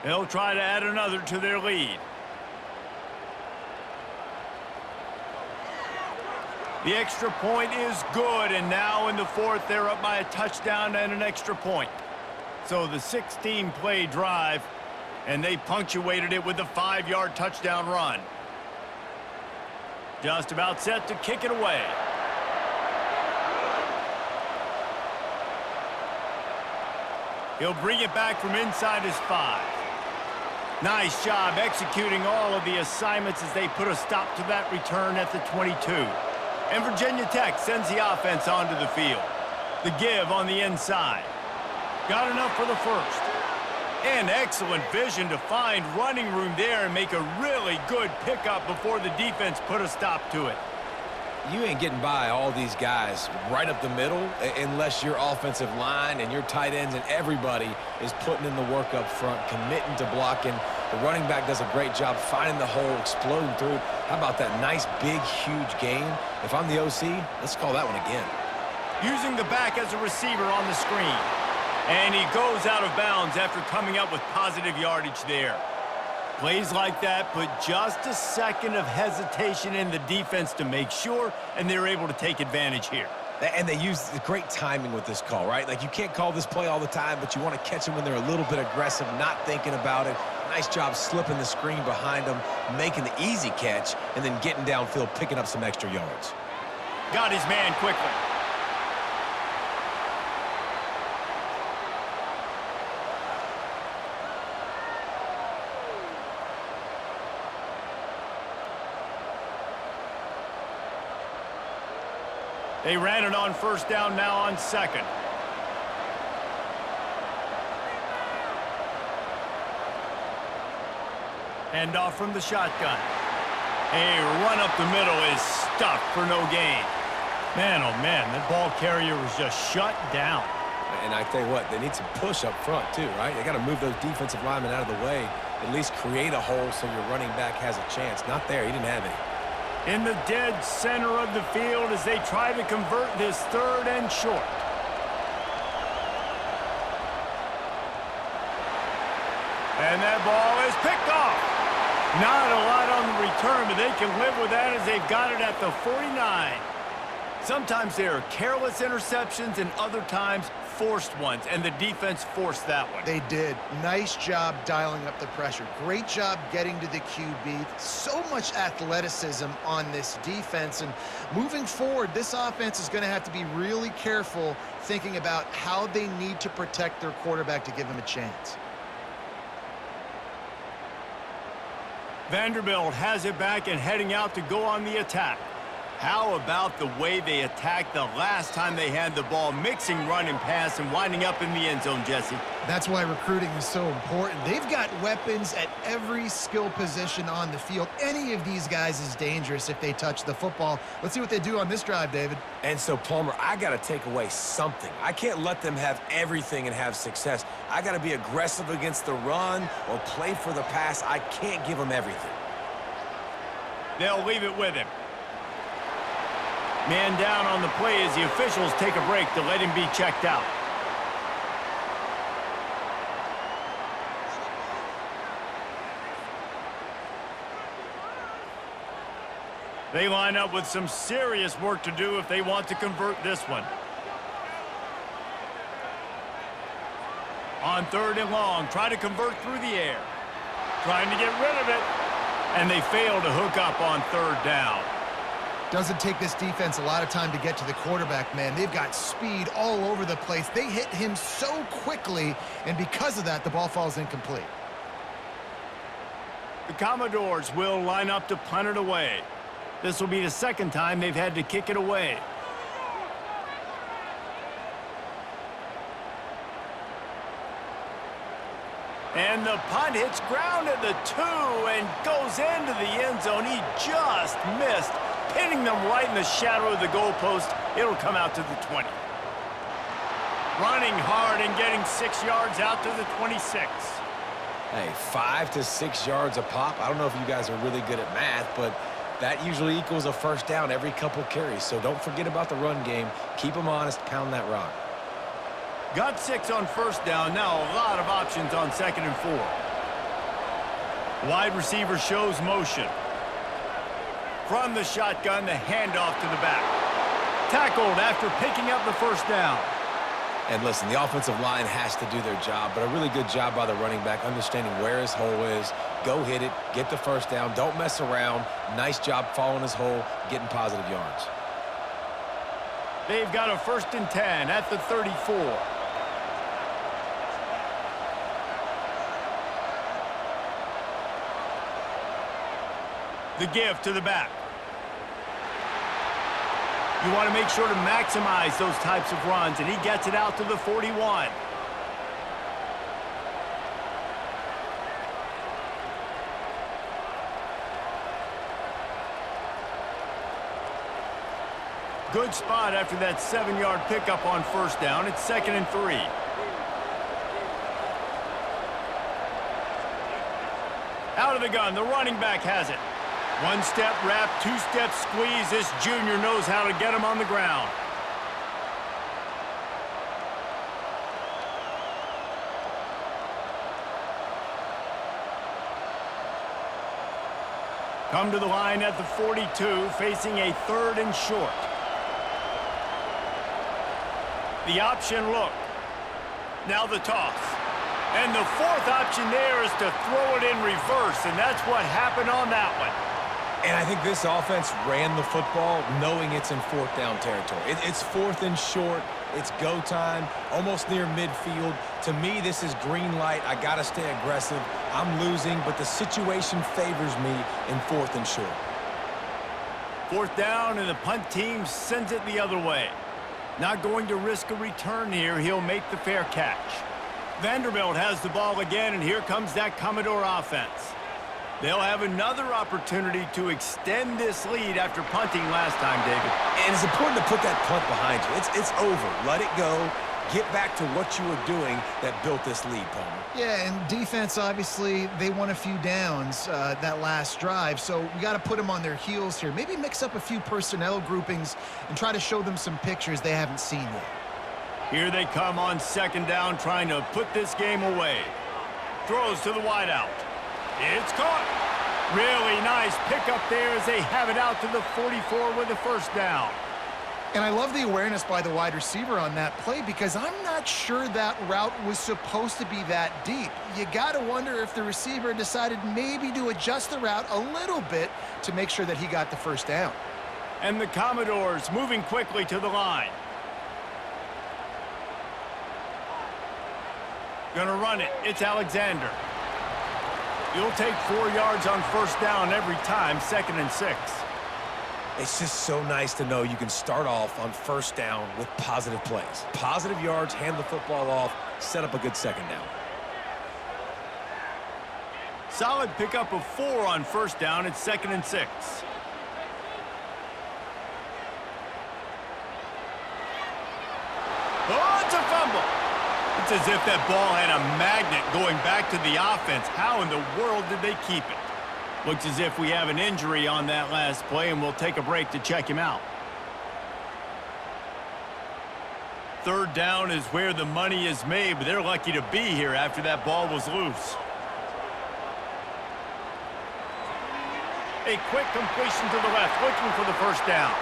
They'll try to add another to their lead. The extra point is good, and now in the fourth, they're up by a touchdown and an extra point. So the 16-play drive, and they punctuated it with a 5-yard touchdown run. Just about set to kick it away. He'll bring it back from inside his 5. Nice job executing all of the assignments as they put a stop to that return at the 22. And Virginia Tech sends the offense onto the field. The give on the inside. Got enough for the first. And excellent vision to find running room there and make a really good pickup before the defense put a stop to it. You ain't getting by all these guys right up the middle unless your offensive line and your tight ends and everybody is putting in the work up front, committing to blocking. The running back does a great job finding the hole, exploding through. How about that nice, big, huge gain? If I'm the OC, let's call that one again. Using the back as a receiver on the screen. And he goes out of bounds after coming up with positive yardage there. Plays like that put just a second of hesitation in the defense to make sure, and they're able to take advantage here. And they use the great timing with this call, right? Like, you can't call this play all the time, but you want to catch them when they're a little bit aggressive, not thinking about it. Nice job slipping the screen behind them, making the easy catch, and then getting downfield, picking up some extra yards. Got his man quickly. They ran it on first down, now on second. Hand off from the shotgun. A run up the middle is stuffed for no gain. Man, oh man, that ball carrier was just shut down. And I tell you what, they need some push up front too, right? They got to move those defensive linemen out of the way, at least create a hole so your running back has a chance. Not there, he didn't have any. In the dead center of the field as they try to convert this third and short. And that ball is picked off. Not a lot on the return, but they can live with that as they've got it at the 49. Sometimes there are careless interceptions and other times forced ones, and the defense forced that one. They did. Nice job dialing up the pressure. Great job getting to the QB. So much athleticism on this defense, and moving forward, this offense is going to have to be really careful thinking about how they need to protect their quarterback to give him a chance. Vanderbilt has it back and heading out to go on the attack. How about the way they attacked the last time they had the ball, mixing run and pass and winding up in the end zone, Jesse? That's why recruiting is so important. They've got weapons at every skill position on the field. Any of these guys is dangerous if they touch the football. Let's see what they do on this drive, David. And so, Palmer, I got to take away something. I can't let them have everything and have success. I got to be aggressive against the run or play for the pass. I can't give them everything. They'll leave it with him. Man down on the play as the officials take a break to let him be checked out. They line up with some serious work to do if they want to convert this one. On 3rd and long, try to convert through the air. Trying to get rid of it. And they fail to hook up on 3rd down. Doesn't take this defense a lot of time to get to the quarterback, man. They've got speed all over the place. They hit him so quickly, and because of that, the ball falls incomplete. The Commodores will line up to punt it away. This will be the second time they've had to kick it away. And the punt hits ground at the 2 and goes into the end zone. He just missed, pinning them right in the shadow of the goalpost. It'll come out to the 20. Running hard and getting 6 yards out to the 26. Hey, 5 to 6 yards a pop. I don't know if you guys are really good at math, but that usually equals a first down every couple carries. So don't forget about the run game. Keep them honest. Pound that rock. Got 6 on 1st down. Now a lot of options on 2nd and 4. Wide receiver shows motion. From the shotgun, the handoff to the back. Tackled after picking up the 1st down. And listen, the offensive line has to do their job, but a really good job by the running back, understanding where his hole is. Go hit it, get the 1st down, don't mess around. Nice job following his hole, getting positive yards. They've got a 1st and 10 at the 34. The give to the back. You want to make sure to maximize those types of runs, and he gets it out to the 41. Good spot after that 7-yard pickup on 1st down. It's 2nd and 3. Out of the gun, the running back has it. 1-step wrap, 2-step squeeze. This junior knows how to get him on the ground. Come to the line at the 42, facing a 3rd and short. The option look. Now the toss. And the 4th option there is to throw it in reverse, and that's what happened on that one. And I think this offense ran the football knowing it's in 4th down territory. It's 4th and short. It's go time, almost near midfield. To me, this is green light. I got to stay aggressive. I'm losing, but the situation favors me in 4th and short. 4th down, and the punt team sends it the other way. Not going to risk a return here. He'll make the fair catch. Vanderbilt has the ball again, and here comes that Commodore offense. They'll have another opportunity to extend this lead after punting last time, David. And it's important to put that punt behind you. It's over. Let it go. Get back to what you were doing that built this lead, Palmer. Yeah, and defense, obviously, they won a few downs that last drive, so we got to put them on their heels here. Maybe mix up a few personnel groupings and try to show them some pictures they haven't seen yet. Here they come on 2nd down, trying to put this game away. Throws to the wideout. It's caught. Really nice pickup there as they have it out to the 44 with a first down. And I love the awareness by the wide receiver on that play because I'm not sure that route was supposed to be that deep. You got to wonder if the receiver decided maybe to adjust the route a little bit to make sure that he got the first down. And the Commodores moving quickly to the line. Gonna run it. It's Alexander. He'll take 4 yards on first down every time, 2nd and 6. It's just so nice to know you can start off on first down with positive plays. Positive yards, hand the football off, set up a good second down. Solid pickup of 4 on first down. It's 2nd and 6. Oh, it's a fumble. It's as if that ball had a magnet going back to the offense. How in the world did they keep it? Looks as if we have an injury on that last play, and we'll take a break to check him out. 3rd down is where the money is made, but they're lucky to be here after that ball was loose. A quick completion to the left, looking for the first down.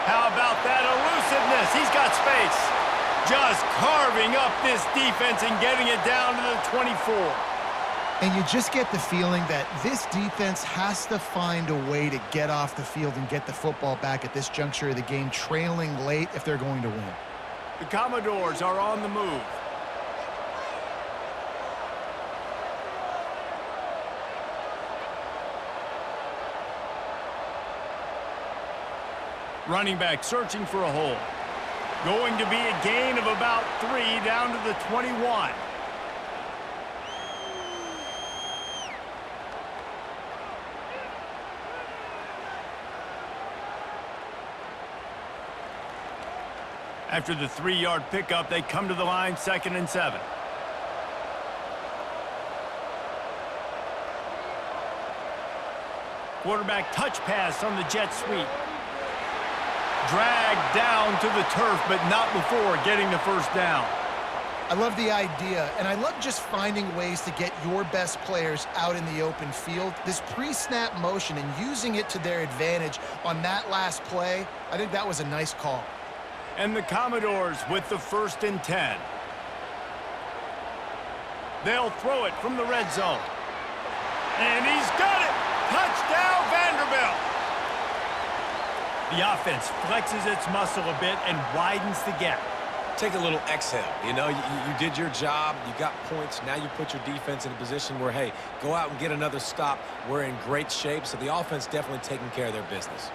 How about that elusiveness? He's got space. Just carving up this defense and getting it down to the 24. And you just get the feeling that this defense has to find a way to get off the field and get the football back at this juncture of the game, trailing late if they're going to win. The Commodores are on the move. Running back searching for a hole. Going to be a gain of about 3 down to the 21. After the 3-yard pickup, they come to the line, 2nd and 7. Quarterback touch pass on the jet sweep. Dragged down to the turf, but not before getting the first down. I love the idea, and I love just finding ways to get your best players out in the open field. This pre-snap motion and using it to their advantage on that last play, I think that was a nice call. And the Commodores with the 1st and 10. They'll throw it from the red zone. And he's got it! Touchdown, Vanderbilt! The offense flexes its muscle a bit and widens the gap. Take a little exhale. You know, you did your job. You got points. Now you put your defense in a position where, hey, go out and get another stop. We're in great shape, so the offense definitely taking care of their business.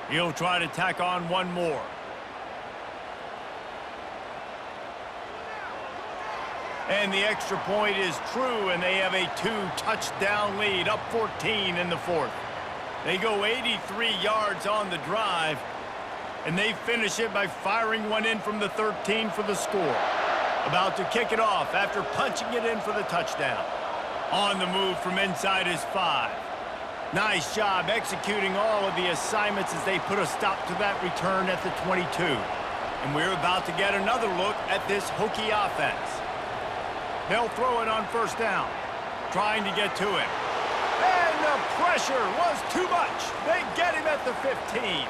He'll try to tack on one more. And the extra point is true, and they have a 2-touchdown lead, up 14 in the 4th. They go 83 yards on the drive, and they finish it by firing one in from the 13 for the score. About to kick it off after punching it in for the touchdown. On the move from inside his 5. Nice job executing all of the assignments as they put a stop to that return at the 22. And we're about to get another look at this Hokie offense. They'll throw it on first down, trying to get to him. And the pressure was too much. They get him at the 15.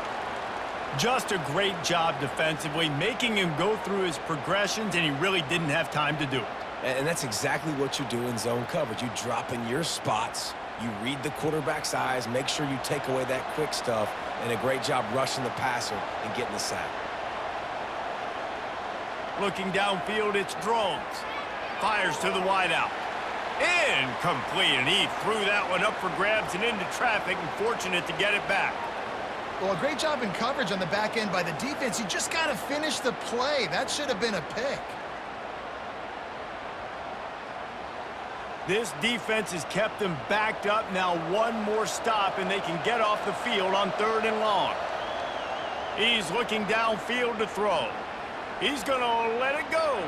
Just a great job defensively, making him go through his progressions, and he really didn't have time to do it. And that's exactly what you do in zone coverage. You drop in your spots, you read the quarterback's eyes, make sure you take away that quick stuff, and a great job rushing the passer and getting the sack. Looking downfield, it's Drones. Fires to the wideout. Incomplete, and he threw that one up for grabs and into traffic, and fortunate to get it back. Well, a great job in coverage on the back end by the defense. You just got to finish the play. That should have been a pick. This defense has kept them backed up. Now one more stop, and they can get off the field on 3rd and long. He's looking downfield to throw. He's going to let it go.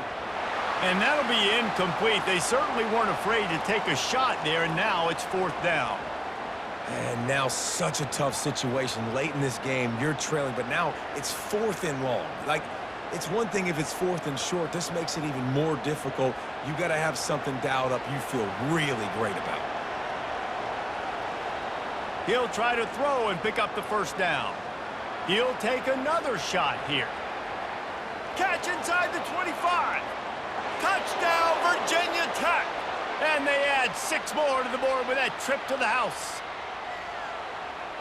And that'll be incomplete. They certainly weren't afraid to take a shot there, and now it's 4th down. And now such a tough situation. Late in this game, you're trailing, but now it's 4th and long. Like, it's one thing if it's 4th and short. This makes it even more difficult. You got to have something dialed up you feel really great about. He'll try to throw and pick up the first down. He'll take another shot here. Catch inside the 25. Touchdown, Virginia Tech. And they add 6 more to the board with that trip to the house.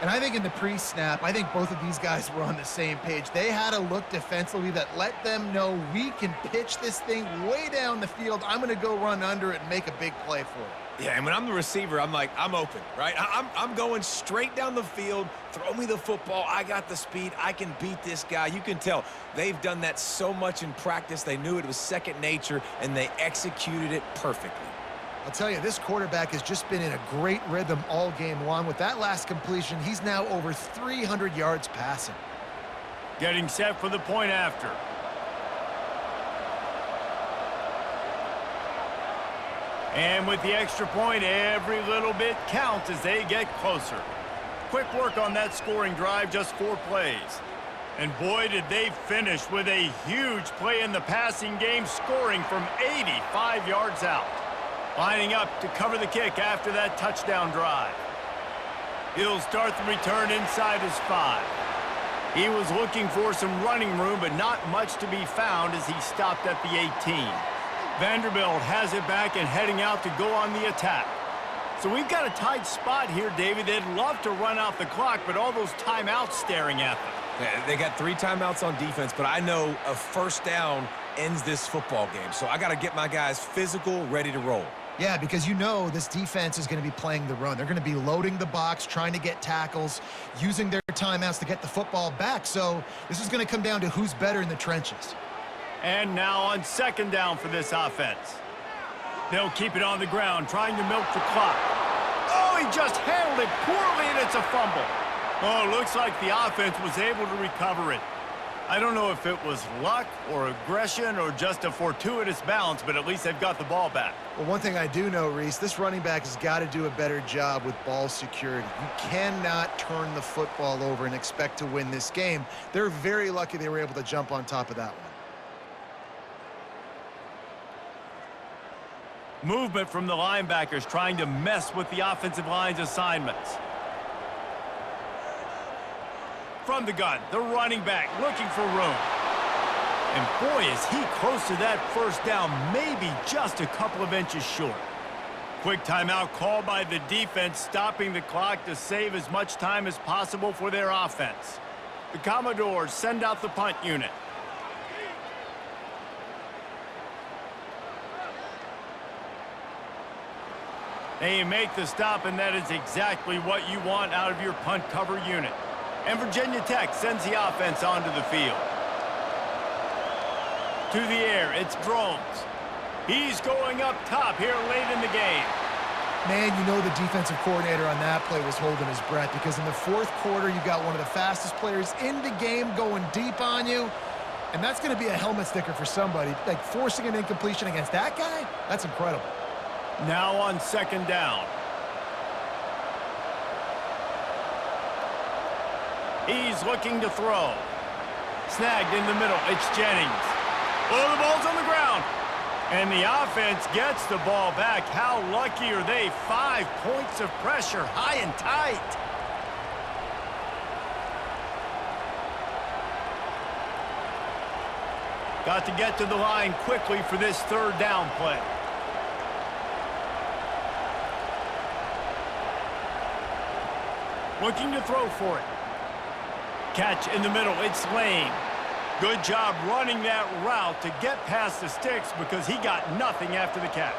And I think in the pre-snap, I think both of these guys were on the same page. They had a look defensively that let them know we can pitch this thing way down the field. I'm going to go run under it and make a big play for it. Yeah, and when I'm the receiver, I'm like, I'm open, right? I'm going straight down the field. Throw me the football. I got the speed. I can beat this guy. You can tell they've done that so much in practice. They knew it was second nature, and they executed it perfectly. I'll tell you, this quarterback has just been in a great rhythm all game long. With that last completion, he's now over 300 yards passing. Getting set for the point after. And with the extra point, every little bit counts as they get closer. Quick work on that scoring drive, just 4 plays. And boy, did they finish with a huge play in the passing game, scoring from 85 yards out. Lining up to cover the kick after that touchdown drive. He'll start the return inside his 5. He was looking for some running room, but not much to be found as he stopped at the 18. Vanderbilt has it back and heading out to go on the attack. So we've got a tight spot here, David. They'd love to run out the clock, but all those timeouts staring at them. Yeah, they got 3 timeouts on defense, but I know a first down ends this football game. So I got to get my guys physical, ready to roll. Yeah, because you know this defense is going to be playing the run. They're going to be loading the box, trying to get tackles, using their timeouts to get the football back. So this is going to come down to who's better in the trenches. And now on second down for this offense. They'll keep it on the ground, trying to milk the clock. Oh, he just handled it poorly, and it's a fumble. Oh, looks like the offense was able to recover it. I don't know if it was luck or aggression or just a fortuitous bounce, but at least they've got the ball back. Well, one thing I do know, Reese, this running back has got to do a better job with ball security. You cannot turn the football over and expect to win this game. They're very lucky they were able to jump on top of that one. Movement from the linebackers trying to mess with the offensive line's assignments. From the gun, the running back looking for room. And boy, is he close to that first down, maybe just a couple of inches short. Quick timeout called by the defense, stopping the clock to save as much time as possible for their offense. The Commodores send out the punt unit. They make the stop, and that is exactly what you want out of your punt cover unit. And Virginia Tech sends the offense onto the field. To the air, it's Drones. He's going up top here late in the game. Man, you know the defensive coordinator on that play was holding his breath, because in the 4th quarter, you got one of the fastest players in the game going deep on you. And that's going to be a helmet sticker for somebody. Like, forcing an incompletion against that guy, that's incredible. Now on second down. He's looking to throw. Snagged in the middle. It's Jennings. Oh, the ball's on the ground. And the offense gets the ball back. How lucky are they? 5 points of pressure, high and tight. Got to get to the line quickly for this third down play. Looking to throw for it. Catch in the middle. It's Lane. Good job running that route to get past the sticks, because he got nothing after the catch.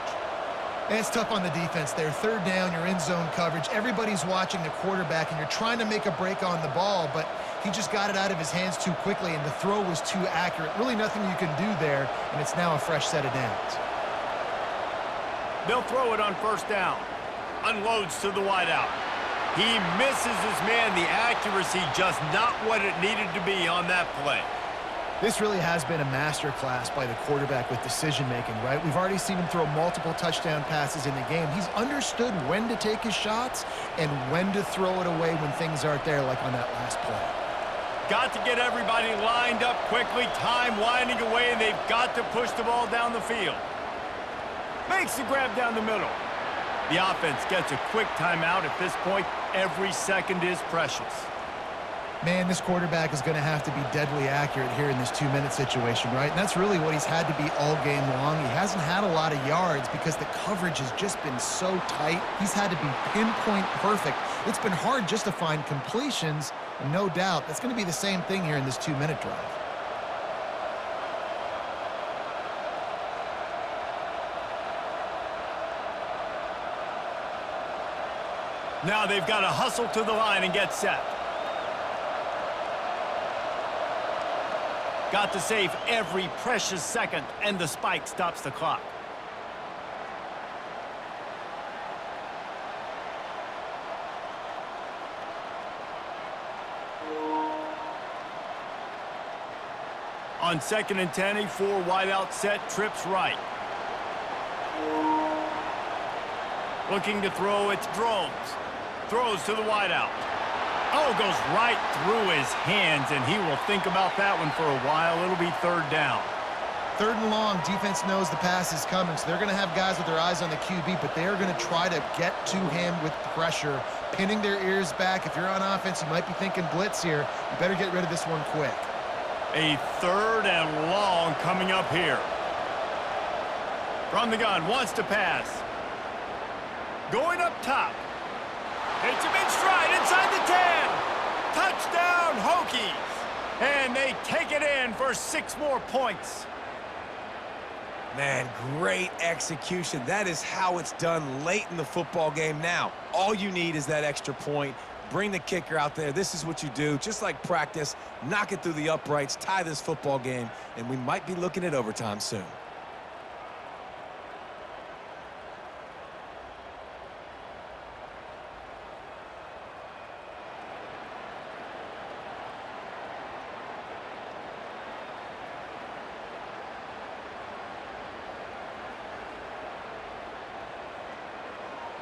And it's tough on the defense there. Third down, you're in zone coverage. Everybody's watching the quarterback, and you're trying to make a break on the ball, but he just got it out of his hands too quickly, and the throw was too accurate. Really nothing you can do there, and it's now a fresh set of downs. They'll throw it on first down. Unloads to the wideout. He misses his man. The accuracy just not what it needed to be on that play. This really has been a masterclass by the quarterback with decision-making, right? We've already seen him throw multiple touchdown passes in the game. He's understood when to take his shots and when to throw it away when things aren't there, like on that last play. Got to get everybody lined up quickly. Time winding away, and they've got to push the ball down the field. Makes the grab down the middle. The offense gets a quick timeout. At this point, every second is precious. Man, this quarterback is going to have to be deadly accurate here in this 2-minute situation, right? And that's really what he's had to be all game long. He hasn't had a lot of yards because the coverage has just been so tight. He's had to be pinpoint perfect. It's been hard just to find completions, and no doubt that's going to be the same thing here in this 2-minute drive. Now they've got to hustle to the line and get set. Got to save every precious second, and the spike stops the clock. On 2nd and 10, a 4 wide out set, trips right. Looking to throw, it's Drones. Throws to the wide out. Oh, goes right through his hands, and he will think about that one for a while. It'll be 3rd down. 3rd and long, defense knows the pass is coming, so they're going to have guys with their eyes on the QB, but they're going to try to get to him with pressure, pinning their ears back. If you're on offense, you might be thinking blitz here. You better get rid of this one quick. A 3rd and long coming up here. From the gun, wants to pass. Going up top. Hits him in stride inside the 10. Touchdown, Hokies. And they take it in for 6 more points. Man, great execution. That is how it's done late in the football game. Now, all you need is that extra point. Bring the kicker out there. This is what you do. Just like practice, knock it through the uprights, tie this football game, and we might be looking at overtime soon.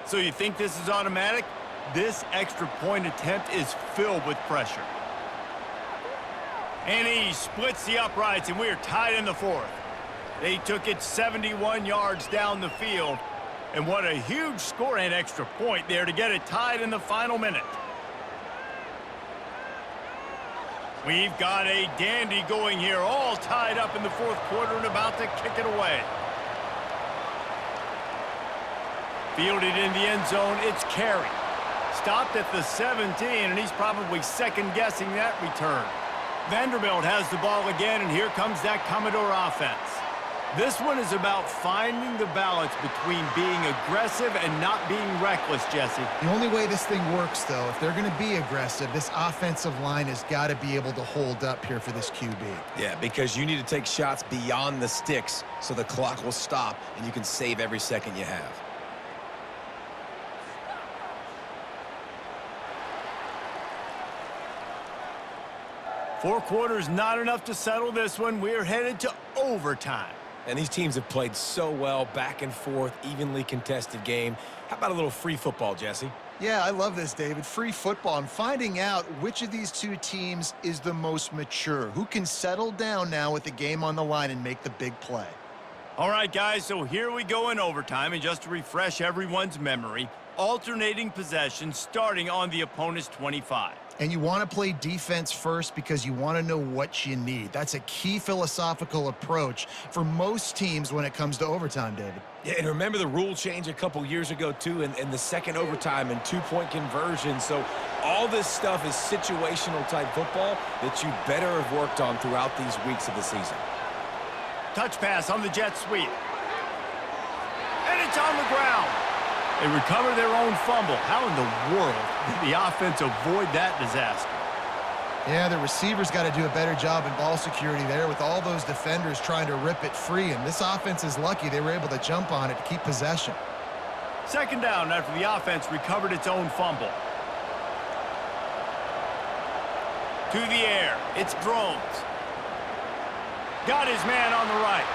So you think this is automatic? This extra point attempt is filled with pressure. And he splits the uprights, and we're tied in the 4th. They took it 71 yards down the field. And what a huge score and extra point there to get it tied in the final minute. We've got a dandy going here, all tied up in the 4th quarter and about to kick it away. Fielded in the end zone, it's Carey. Stopped at the 17, and he's probably second-guessing that return. Vanderbilt has the ball again, and here comes that Commodore offense. This one is about finding the balance between being aggressive and not being reckless, Jesse. The only way this thing works, though, if they're going to be aggressive, this offensive line has got to be able to hold up here for this QB. Yeah, because you need to take shots beyond the sticks so the clock will stop and you can save every second you have. Four quarters not enough to settle this one. We're headed to overtime. And these teams have played so well, back and forth, evenly contested game. How about a little free football, Jesse? Yeah, I love this, David. Free football. I'm finding out which of these two teams is the most mature, who can settle down now with the game on the line and make the big play. All right, guys, so here we go in overtime. And just to refresh everyone's memory, alternating possession starting on the opponent's 25. And you want to play defense first because you want to know what you need. That's a key philosophical approach for most teams when it comes to overtime, David. Yeah, and remember the rule change a couple years ago, too, in the second overtime and two-point conversion. So all this stuff is situational type football that you better have worked on throughout these weeks of the season. Touch pass on the jet sweep. And it's on the ground. They recover their own fumble. How in the world did the offense avoid that disaster? Yeah, the receivers got to do a better job in ball security there with all those defenders trying to rip it free. And this offense is lucky they were able to jump on it to keep possession. Second down after the offense recovered its own fumble. To the air. It's Drones. got his man on the right.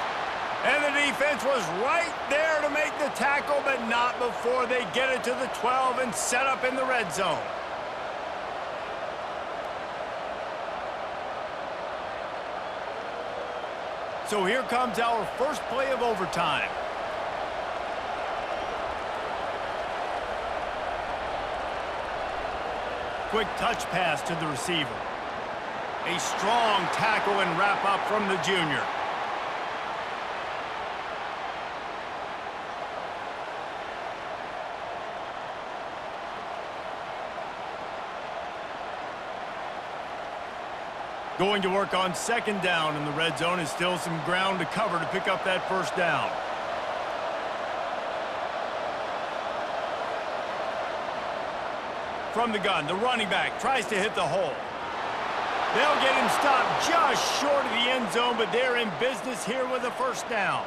And the defense was right there to make the tackle, but not before they get it to the 12 and set up in the red zone. So here comes our first play of overtime. Quick touch pass to the receiver. A strong tackle and wrap up from the junior. Going to work on second down in the red zone, is still some ground to cover to pick up that first down. From the gun, the running back tries to hit the hole. They'll get him stopped just short of the end zone, but they're in business here with a first down.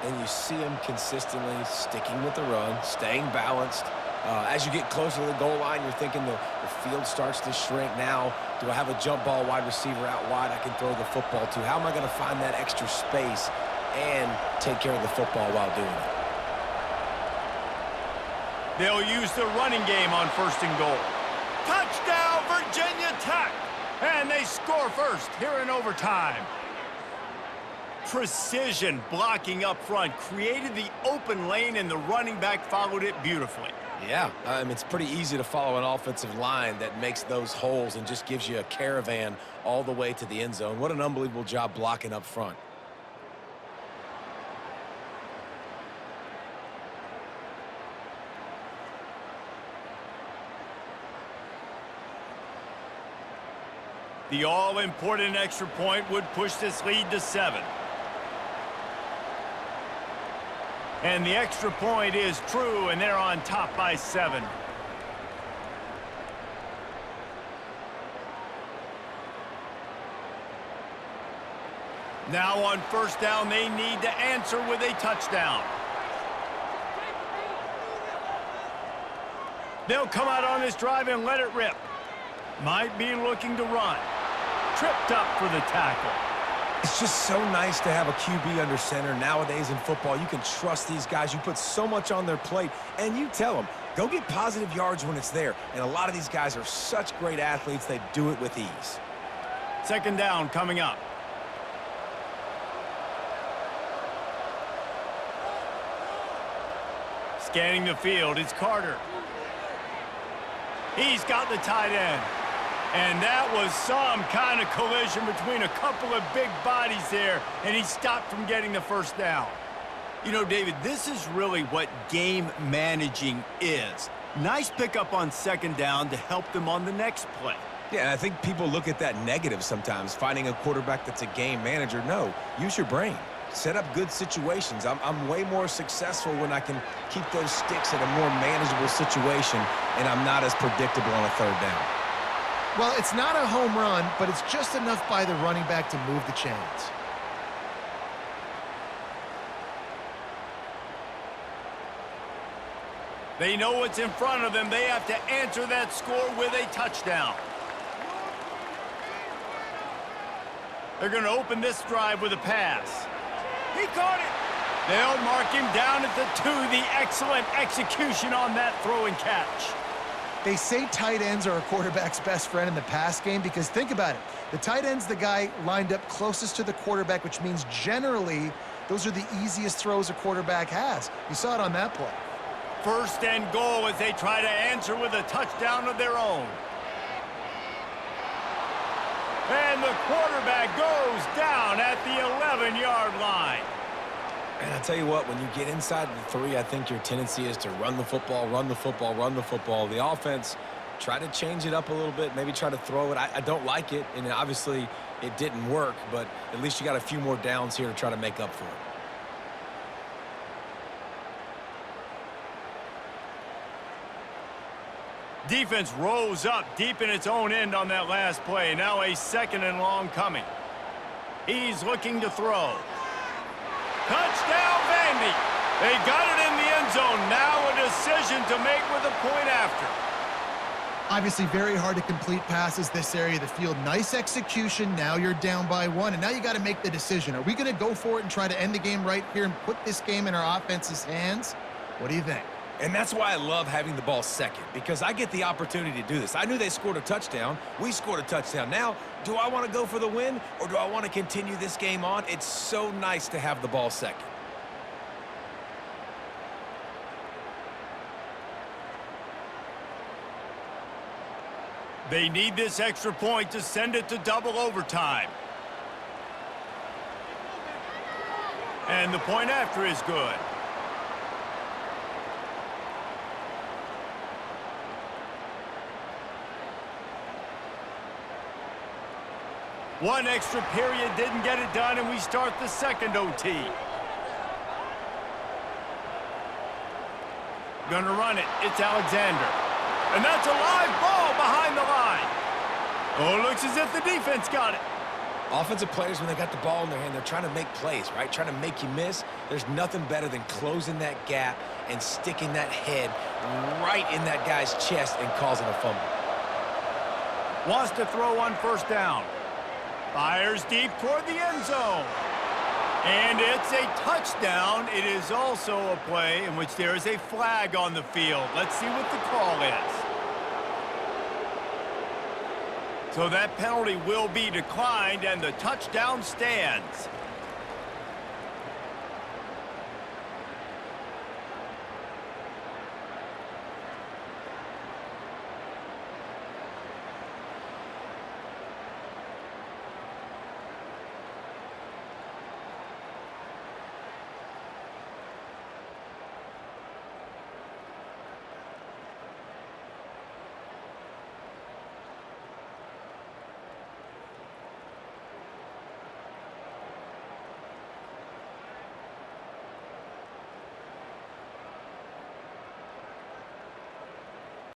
And you see him consistently sticking with the run, staying balanced. As you get closer to the goal line, you're thinking the field starts to shrink. Now, do I have a jump ball wide receiver out wide I can throw the football to? How am I going to find that extra space and take care of the football while doing it? They'll use the running game on first and goal. Touchdown, Virginia Tech! And they score first here in overtime. Precision blocking up front created the open lane, and the running back followed it beautifully. Yeah, it's pretty easy to follow an offensive line that makes those holes and just gives you a caravan all the way to the end zone. What an unbelievable job blocking up front. The all-important extra point would push this lead to 7. And the extra point is true, and they're on top by 7. Now on first down, they need to answer with a touchdown. They'll come out on this drive and let it rip. Might be looking to run. Tripped up for the tackle. It's just so nice to have a QB under center. Nowadays in football, you can trust these guys. You put so much on their plate, and you tell them, go get positive yards when it's there. And a lot of these guys are such great athletes, they do it with ease. Second down coming up. Scanning the field, it's Carter. He's got the tight end. And that was some kind of collision between a couple of big bodies there, and he stopped from getting the first down. You know, David, this is really what game managing is. Nice pickup on second down to help them on the next play. Yeah, and I think people look at that negative sometimes, finding a quarterback that's a game manager. No, use your brain. Set up good situations. I'm way more successful when I can keep those sticks at a more manageable situation, and I'm not as predictable on a third down. Well, it's not a home run, but it's just enough by the running back to move the chains. They know what's in front of them. They have to answer that score with a touchdown. They're going to open this drive with a pass. He caught it. They'll mark him down at the 2. The excellent execution on that throw and catch. They say tight ends are a quarterback's best friend in the pass game because think about it. The tight end's the guy lined up closest to the quarterback, which means generally those are the easiest throws a quarterback has. You saw it on that play. First and goal as they try to answer with a touchdown of their own. And the quarterback goes down at the 11-yard line. And I tell you what, when you get inside the 3, I think your tendency is to run the football, run the football, run the football. The offense, try to change it up a little bit, maybe try to throw it. I don't like it, and obviously it didn't work, but at least you got a few more downs here to try to make up for it. Defense rose up deep in its own end on that last play. Now a second and long coming. He's looking to throw. Touchdown, Vandy. They got it in the end zone. Now a decision to make with a point after. Obviously, very hard to complete passes this area of the field. Nice execution. Now you're down by 1, and now you got to make the decision. Are we going to go for it and try to end the game right here and put this game in our offense's hands? What do you think? And that's why I love having the ball second, because I get the opportunity to do this. I knew they scored a touchdown. We scored a touchdown. Now, do I want to go for the win, or do I want to continue this game on? It's so nice to have the ball second. They need this extra point to send it to double overtime. And the point after is good. One extra period didn't get it done, and we start the second OT. Gonna run it. It's Alexander. And that's a live ball behind the line. Oh, looks as if the defense got it. Offensive players, when they got the ball in their hand, they're trying to make plays, right? Trying to make you miss. There's nothing better than closing that gap and sticking that head right in that guy's chest and causing a fumble. Wants to throw on first down. Fires deep toward the end zone. And it's a touchdown. It is also a play in which there is a flag on the field. Let's see what the call is. So that penalty will be declined, and the touchdown stands.